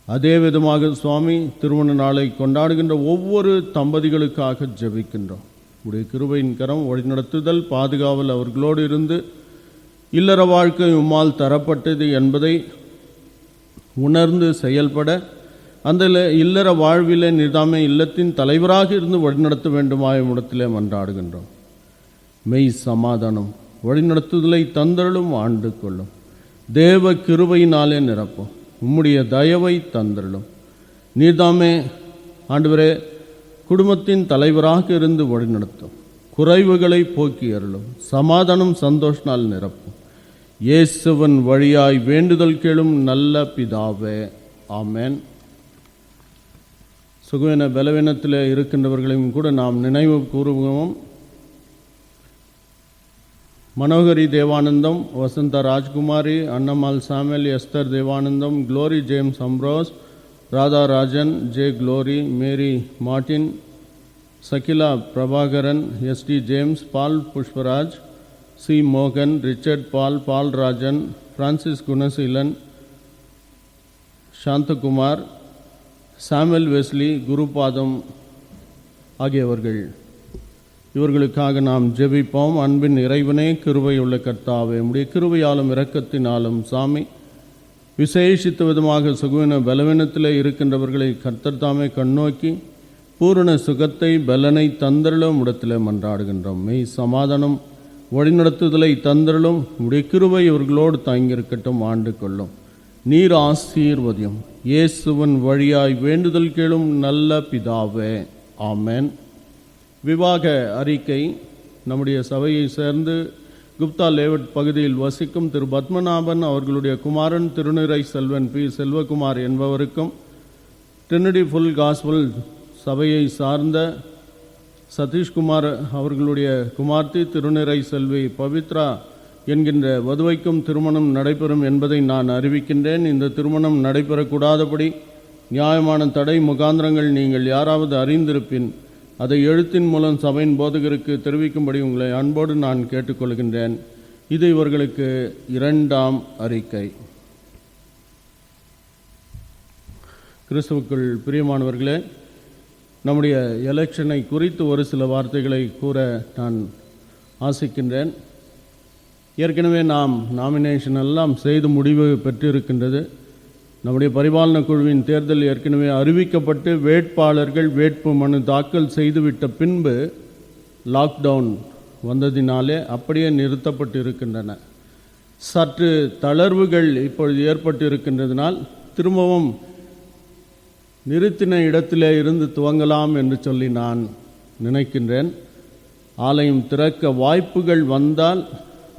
அதே விதமாக சுவாமி, திருமண நாளை கொண்டாடுகின்ற ஒவ்வொரு தம்பதிகளுக்காக ஜெபிக்கின்றோம். உடைய கிருபையின் கரம் வழிநடத்துதல், பாதுகாவல் அவர்களோடு இருந்து இல்லற வாழ்க்கை உம்மால் தரப்பட்டது என்பதை உணர்ந்து செயல்பட, அந்த இல்லற வாழ்விலே நீர்தாமே இல்லத்தின் தலைவராக இருந்து வழிநடத்த வேண்டுமாய் உம்மிடத்திலே மன்றாடுகின்றோம். மெய் சமாதானம் வழிநடத்துதலை தந்தருளும், ஆண்டு கொள்ளும். தேவ கிருபையினாலே நிரப்பும். உம்முடைய தயவை தந்தருளும். நீர்தாமே ஆண்டவரே குடும்பத்தின் தலைவராக இருந்து வழிநடத்தும். குறைவுகளை போக்கி அருளும். சமாதானம் சந்தோஷனால் நிரப்பும். இயேசுவின் வழியாய் வேண்டுதல் கேளும் நல்ல பிதாவே, ஆமென். சுகவீன பலவீனத்தில் இருக்கின்றவர்களையும் கூட நாம் நினைவு கூறுவோம். Manohari Devanandam, Vasantha Rajkumari, Annammal Samuel, Esther Devanandam, Glory James Ambrose, Radha Rajan, J Glory, Mary Martin, Shakila Prabhakaran, ST James, Paul Pushparaj, C மோகன், Richard Paul, Paul Rajan, Francis Gunaseelan, Santhakumar, Samuel Wesley, Gurupatham ஆகியவர்கள். இவர்களுக்காக நாம் ஜெபிப்போம். அன்பின் இறைவனே, கிருபை உள்ள கர்த்தாவே, உம்முடைய கிருபையாலும் இரக்கத்தினாலும் சாமி விசேஷித்த விதமாக சுகவீன பலவீனத்தில் இருக்கின்றவர்களை கர்த்தர் தாமே கண்ணோக்கி பூரண சுகத்தை பலனை தந்தருளும் இடத்திலே மன்றாடுகின்றோம். மெய் சமாதானம் வழிநடத்துதலை தந்தருளும். உடைய கிருபை இவர்களோடு தாங்கியிருக்கட்டும், ஆண்டு கொள்ளும். நீர் ஆசீர்வதியும். இயேசுவின் வழியாய் வேண்டுதல் கேளும் நல்ல பிதாவே, ஆமென். விவாக அறிக்கை. நம்முடைய சபையை சேர்ந்து குப்தா லேவட் பகுதியில் வசிக்கும் திரு பத்மநாபன் அவர்களுடைய குமாரன் திருநிறை செல்வன் பி செல்வகுமார் என்பவருக்கும், ட்ரினிட்டி ஃபுல் காஸ்பல் சபையை சார்ந்த சதீஷ்குமார் அவர்களுடைய குமார்த்தி திருநிறை செல்வி பவித்ரா என்கின்ற வதுவைக்கும் திருமணம் நடைபெறும் என்பதை நான் அறிவிக்கின்றேன். இந்த திருமணம் நடைபெறக்கூடாதபடி நியாயமான தடை முகாந்திரங்கள் நீங்கள் யாராவது அறிந்திருப்பின் அதை எழுத்தின் மூலம் சபையின் போதகருக்கு தெரிவிக்கும்படி உங்களை அன்போடு நான் கேட்டுக்கொள்கின்றேன். இது இவர்களுக்கு 2ஆம் அறிக்கை. கிறிஸ்துவுக்குள் பிரியமானவர்களே, நம்முடைய எலெக்ஷனை குறித்து ஒரு சில வார்த்தைகளை கூற நான் ஆசிக்கின்றேன். ஏற்கனவே நாம் நாமினேஷன் எல்லாம் செய்து முடிவு பெற்றிருக்கின்றது. நம்முடைய பரிபாலன குழுவின் தேர்தல் ஏற்கனவே அறிவிக்கப்பட்டு வேட்பாளர்கள் வேட்பு மனு தாக்கல் செய்துவிட்ட பின்பு லாக்டவுன் வந்ததினாலே அப்படியே நிறுத்தப்பட்டு இருக்கின்றன. சற்று தளர்வுகள் இப்பொழுது ஏற்பட்டு இருக்கின்றதினால் திரும்பவும் நிறுத்தின இடத்திலே இருந்து துவங்கலாம் என்று சொல்லி நான் நினைக்கின்றேன். ஆலயம் திறக்க வாய்ப்புகள் வந்தால்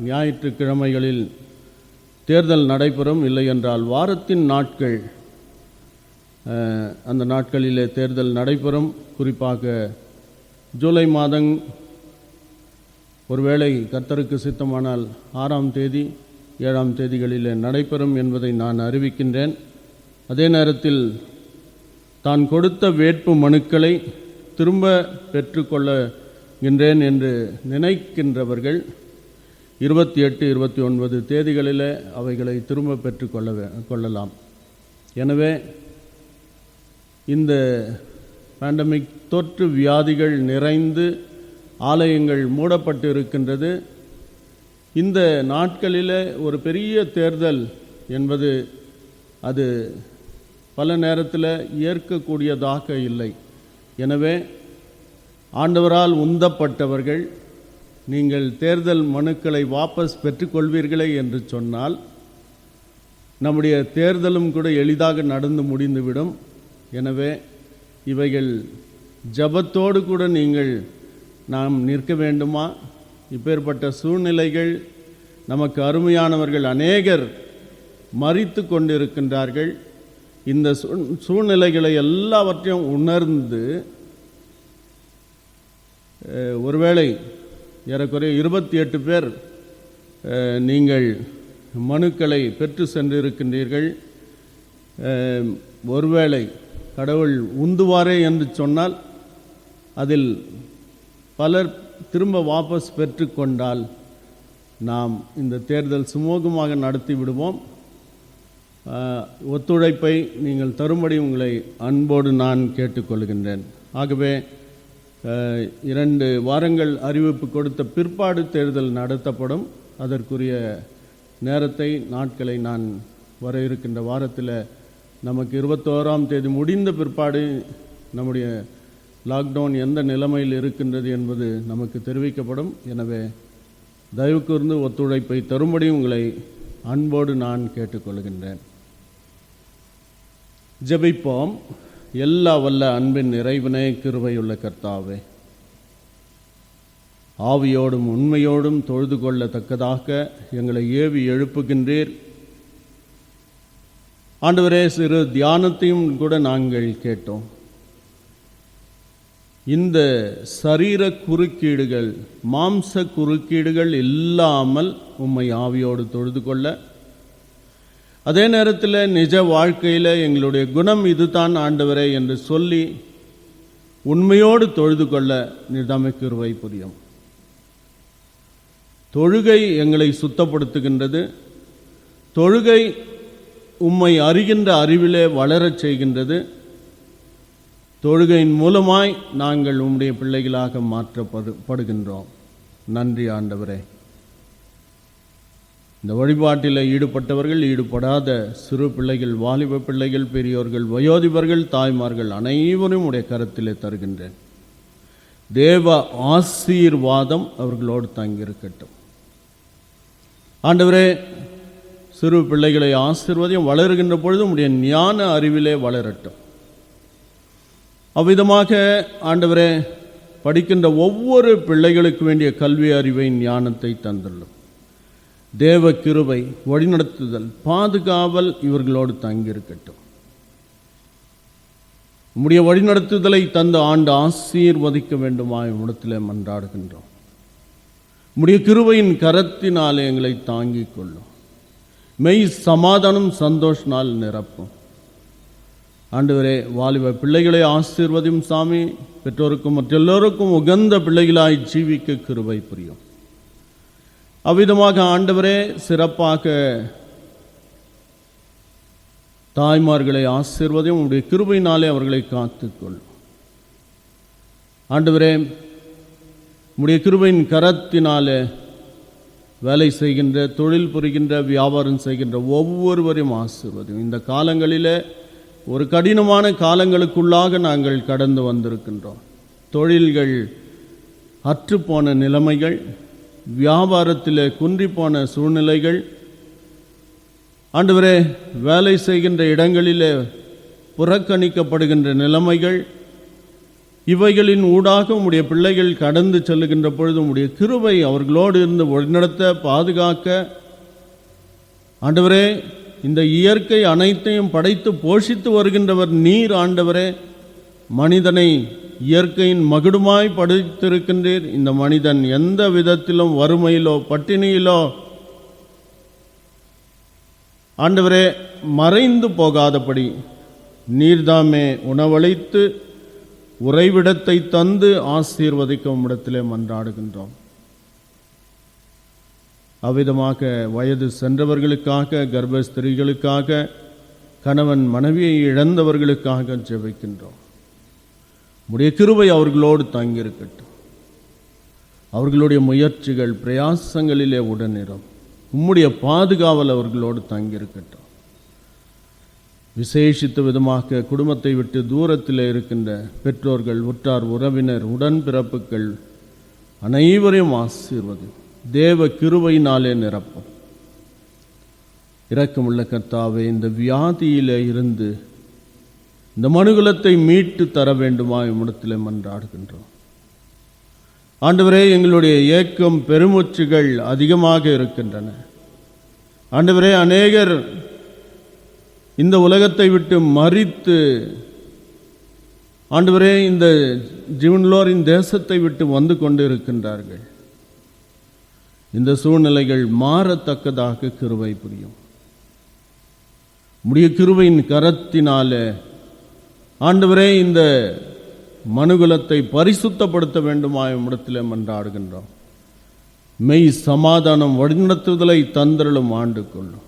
ஞாயிற்றுக்கிழமைகளில் தேர்தல் நடைபெறும். இல்லை என்றால் வாரத்தின் நாட்கள், அந்த நாட்களிலே தேர்தல் நடைபெறும். குறிப்பாக ஜூலை மாதம் ஒருவேளை கர்த்தருக்கு சித்தமானால் 6ஆம் தேதி 7ஆம் தேதிகளிலே நடைபெறும் என்பதை நான் அறிவிக்கின்றேன். அதே நேரத்தில் தான் கொடுத்த வேட்பு மனுக்களை திரும்ப பெற்றுக்கொள்ளுகின்றேன் என்று நினைக்கின்றவர்கள் 28, 29 தேதிகளில் அவைகளை திரும்ப பெற்றுக்கொள்ளலாம். எனவே இந்த பேண்டமிக் தொற்று வியாதிகள் நிறைந்து ஆலயங்கள் மூடப்பட்டு இருக்கின்றது. இந்த நாட்களில் ஒரு பெரிய தேர்தல் என்பது அது பல நேரத்தில் ஏற்கக்கூடியதாக இல்லை. எனவே ஆண்டவரால் உந்தப்பட்டவர்கள் நீங்கள் தேர்தல் மனுக்களை வாபஸ் பெற்றுக்கொள்வீர்களே என்று சொன்னால் நம்முடைய தேர்தலும் கூட எளிதாக நடந்து முடிந்துவிடும். எனவே இவைகள் ஜபத்தோடு கூட நாம் நிற்க வேண்டுமா? இப்பேற்பட்ட சூழ்நிலைகள், நமக்கு அருமையானவர்கள் அநேகர் மரித்து கொண்டிருக்கின்றார்கள். இந்த சூழ்நிலைகளை எல்லாவற்றையும் உணர்ந்து ஒருவேளை ஏறக்குறைய 28 பேர் நீங்கள் மனுக்களை பெற்று சென்றிருக்கின்றீர்கள். ஒருவேளை கடவுள் உந்துவாரே என்று சொன்னால் அதில் பலர் திரும்ப வாபஸ் பெற்றுக்கொண்டால் நாம் இந்த தேர்தல் சுமூகமாக நடத்தி விடுவோம். ஒத்துழைப்பை நீங்கள் தரும்படி உங்களை அன்போடு நான் கேட்டுக்கொள்கின்றேன். ஆகவே 2 வாரங்கள் அறிவிப்பு கொடுத்த பிற்பாடு தேர்தல் நடத்தப்படும். அதற்குரிய நேரத்தை, நாட்களை நான் வர இருக்கின்ற வாரத்தில் நமக்கு 21ஆம் தேதி முடிந்த பிற்பாடு நம்முடைய லாக்டவுன் எந்த நிலைமையில் இருக்கின்றது என்பது நமக்கு தெரிவிக்கப்படும். எனவே தயவு கூர்ந்து ஒத்துழைப்பை தரும்படி உங்களை அன்போடு நான் கேட்டுக்கொள்கின்றேன். ஜெபிப்போம். எல்லா வல்ல அன்பின் இறைவனே, கிருபையுள்ள கர்த்தாவே, ஆவியோடும் உண்மையோடும் தொழுது கொள்ளத்தக்கதாக எங்களை ஏவி எழுப்புகின்றீர். ஆண்டவரே, சிறு தியானத்தையும் கூட நாங்கள் கேட்டோம். இந்த சரீர குறுக்கீடுகள், மாம்ச குறுக்கீடுகள் இல்லாமல் உம்மை ஆவியோடு தொழுது கொள்ள, அதே நேரத்தில் நிஜ வாழ்க்கையில் எங்களுடைய குணம் இதுதான் ஆண்டவரே என்று சொல்லி உண்மையோடு தொழுது கொள்ள நிதாமை கிருபை புரியும். தொழுகை எங்களை சுத்தப்படுத்துகின்றது. தொழுகை உம்மை அறிகின்ற அறிவிலே வளரச் செய்கின்றது. தொழுகையின் மூலமாய் நாங்கள் உம்முடைய பிள்ளைகளாக மாற்றப்படுகின்றோம். நன்றி ஆண்டவரே. இந்த வழிபாட்டில் ஈடுபட்டவர்கள், ஈடுபடாத சிறு பிள்ளைகள், வாலிப பிள்ளைகள், பெரியோர்கள், வயோதிபர்கள், தாய்மார்கள் அனைவரும் உடைய கரத்திலே தருகின்றேன். தேவ ஆசீர்வாதம் அவர்களோடு தங்கியிருக்கட்டும். ஆண்டவரே, சிறு பிள்ளைகளை ஆசீர்வாதம் வளருகின்ற பொழுது உடைய ஞான அறிவிலே வளரட்டும். அவ்விதமாக ஆண்டவரே, படிக்கின்ற ஒவ்வொரு பிள்ளைகளுக்கு வேண்டிய கல்வி அறிவை, ஞானத்தை தந்துள்ளோம். தேவ கிருபை, வழிநடத்துதல், பாதுகாவல் இவர்களோடு தங்கியிருக்கட்டும். உம்முடைய வழிநடத்துதலை தந்து ஆண்டு ஆசீர்வதிக்க வேண்டுமாய் உம்மிடத்திலே மன்றாடுகின்றோம். உம்முடைய கிருபையின் கரத்தினாலே எங்களை தாங்கிக் கொள்ளும். மெய் சமாதானம், சந்தோஷனால் நிரப்பும். ஆண்டவரே, வாலிப பிள்ளைகளை ஆசீர்வதியும் சாமி. பெற்றோருக்கும் மற்றெல்லோருக்கும் உகந்த பிள்ளைகளாய் ஜீவிக்க கிருபை புரியும். அவ்விதமாக ஆண்டவரே, சிறப்பாக தாய்மார்களை ஆசீர்வதியும். உங்களுடைய கிருபையினாலே அவர்களை காத்துக்கொள்ளும். ஆண்டவரே, உம்முடைய கிருபையின் கரத்தினாலே வேலை செய்கின்ற, தொழில் புரிகின்ற, வியாபாரம் செய்கின்ற ஒவ்வொருவரையும் ஆசீர்வதியும். இந்த காலங்களிலே ஒரு கடினமான காலங்களுக்குள்ளாக நாங்கள் கடந்து வந்திருக்கின்றோம். தொழில்கள் அற்றுப்போன நிலைமைகள், வியாபாரத்தில் குன்றிப்போன சூழ்நிலைகள், ஆண்டவரே, வேலை செய்கின்ற இடங்களிலே புறக்கணிக்கப்படுகின்ற நிலைமைகள், இவைகளின் ஊடாக உம்முடைய பிள்ளைகள் கடந்து செல்லுகின்ற பொழுது உம்முடைய கிருபை அவர்களோடு இருந்து வழிநடத்த பாதுகாக்க, ஆண்டவரே, இந்த இயற்கை அனைத்தையும் படைத்து போஷித்து வருகின்றவர் நீர். ஆண்டவரே, மனிதனை இயற்கையின் மகுடுமாய் படைத்திருக்கின்றீர். இந்த மனிதன் எந்த விதத்திலும் வறுமையிலோ பட்டினியிலோ ஆண்டவரே மறைந்து போகாதபடி நீர்தாமே உணவளித்து உறைவிடத்தை தந்து ஆசீர்வதிக்கும் இடத்திலே மன்றாடுகின்றோம். அவ்விதமாக வயது சென்றவர்களுக்காக, கர்ப்பஸ்திரீகளுக்காக, கணவன் மனைவியை இழந்தவர்களுக்காக ஜெபிக்கின்றோம். உம்முடைய கிருபை அவர்களோடு தங்கியிருக்கட்டும். அவர்களுடைய முயற்சிகள் பிரயாசங்களிலே உடனிரும். உம்முடைய பாதுகாவல் அவர்களோடு தங்கியிருக்கட்டும். விசேஷித்த விதமாக குடும்பத்தை விட்டு தூரத்தில் இருக்கின்ற பெற்றோர்கள், உற்றார், உறவினர், உடன்பிறப்புகள் அனைவரையும் ஆசீர்வதி. தேவ கிருபையினாலே நிரப்பும். இரக்கமுள்ள கர்த்தாவே, இந்த வியாதியிலே இருந்து இந்த மனுகுலத்தை மீட்டு தர வேண்டுமா இம்மிடத்திலே மன்றாடுகின்றோம். ஆண்டவரே, எங்களுடைய ஏக்கம் பெருமூச்சுகள் அதிகமாக இருக்கின்றன. ஆண்டவரே, அநேகர் இந்த உலகத்தை விட்டு மரித்து ஆண்டவரே இந்த ஜீவனுள்ளோரின் தேசத்தை விட்டு வந்து கொண்டு இருக்கின்றார்கள். இந்த சூழ்நிலைகள் மாறத்தக்கதாக கிருபை புரியும். உம்முடைய கிருபையின் கரத்தினாலே ஆண்டவரே இந்த மனுகுலத்தை பரிசுத்தப்படுத்த வேண்டுமா இடத்திலே மன்றாடுகின்றோம். மெய் சமாதானம் வழிநடத்துதலை தந்தருளும் ஆண்டு கொள்ளும்.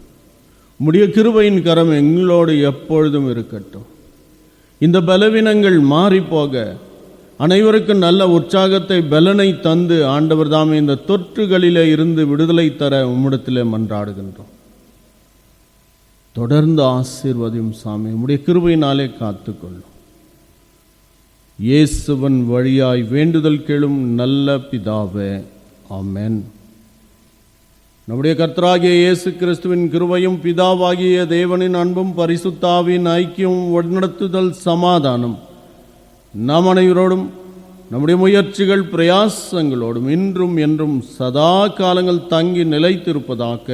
உம்முடைய கிருபையின் கரம் எங்களோடு எப்பொழுதும் இருக்கட்டும். இந்த பலவீனங்கள் மாறிப்போக அனைவருக்கும் நல்ல உற்சாகத்தை, பலனை தந்து ஆண்டவர் தாமே இந்த தொற்றுகளிலே இருந்து விடுதலை தர உம்மிடத்திலே மன்றாடுகின்றோம். தொடர்ந்து ஆசீர்வதியும் சாமி. உம்முடைய கிருபையினாலே காத்துக்கொள்ளும். இயேசுவன் வழியாய் வேண்டுதல் கேளும் நல்ல பிதாவே, ஆமென். நம்முடைய கர்த்தராகிய இயேசு கிறிஸ்துவின் கிருபையும் பிதாவாகிய தேவனின் அன்பும் பரிசுத்தாவின் ஐக்கியமும் வழிநடத்துதல் சமாதானம் நம் அனைவரோடும் நம்முடைய முயற்சிகள் பிரயாசங்களோடும் இன்றும் என்றும் சதா காலங்கள் தங்கி நிலைத்திருப்பதாக.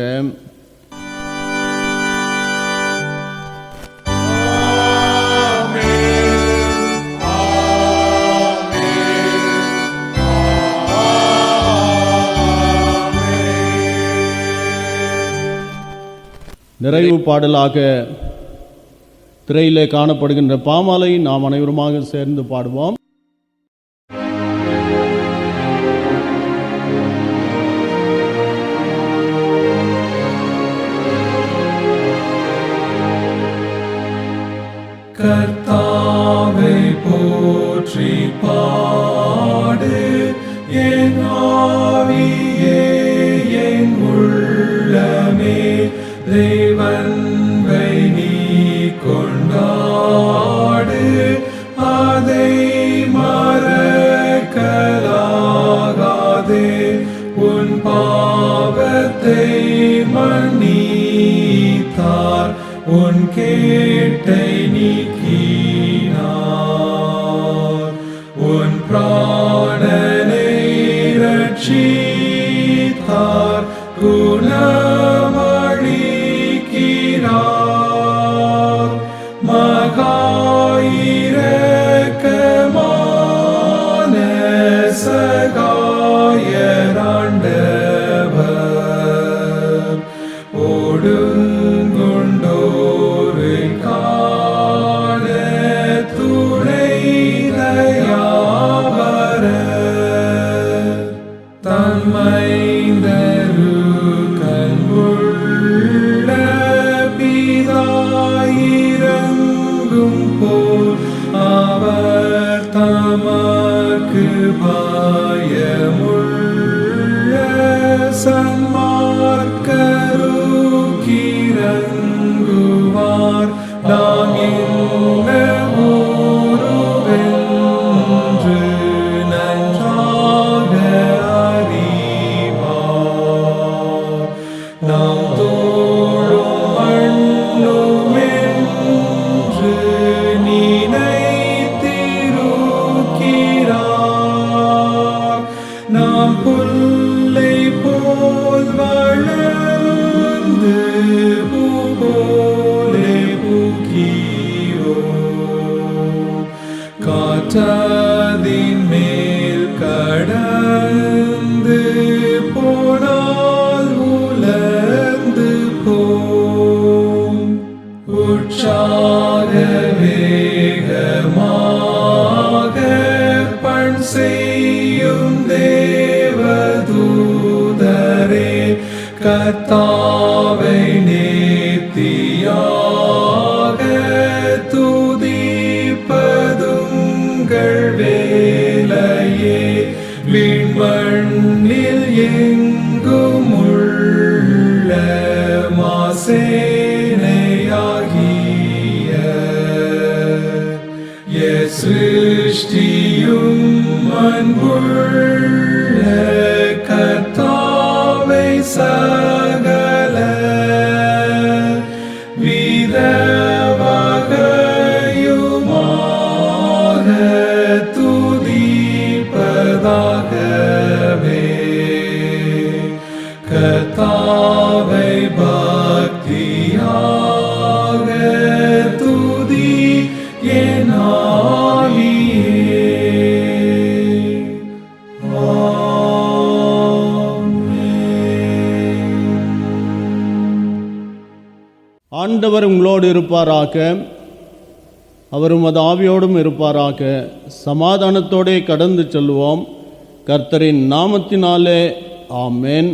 நிறைவு பாடலாக திரையிலே காணப்படுகின்ற பாமாலை நாம் அனைவருமாக சேர்ந்து பாடுவோம். கர்த்தாவை போற்றி பாடு, என் ஆவியே, என் உள்ளமே, தேவன்பை நீ கொண்டாடு, அதை மறக்கலாகாதே. உன் பாவத்தை மன்னித்தார், உன் கேட்டை நீக்கினார், உன் பிராணனை ரட்சித்தார், குணமளிக்கிறார். மகா இரக்கமான சகாயராண்டவர், ஓடுங்கொண்டோரை காண துணை தயாவர, தன்மைந்தரு கண்புள்ள பிதாயிரங்கும் போல் அவர் தமக்கு பயமுள்ள சன்மார்க்கருக்கிறங்குவார். நாம் என்ன ஊருவென்று நன்றாக அறிவார். நாம் தோளும் மண்ணுமென்று நினைத்திருக்கிறோம். கர்த்தாவை நேர்த்தியாக துதிப்பதுங்கள் வேலையே. விண்மண்ணில் எங்கும் உள்ள மாசேனையாகிய சிருஷ்டியும் அன்புள்ள கர்த்தாவை சகல விதவகையுமாக துதிப்பதாகவே. கர்த்தாவை பக்தியாக துதி என் ஆவியே. ஆண்டவர் உங்களோடு இருப்பாராக, அவர் உமது ஆவியோடும் இருப்பாராக. சமாதானத்தோடே கடந்து செல்வோம். கர்த்தரின் நாமத்தினாலே ஆமென்.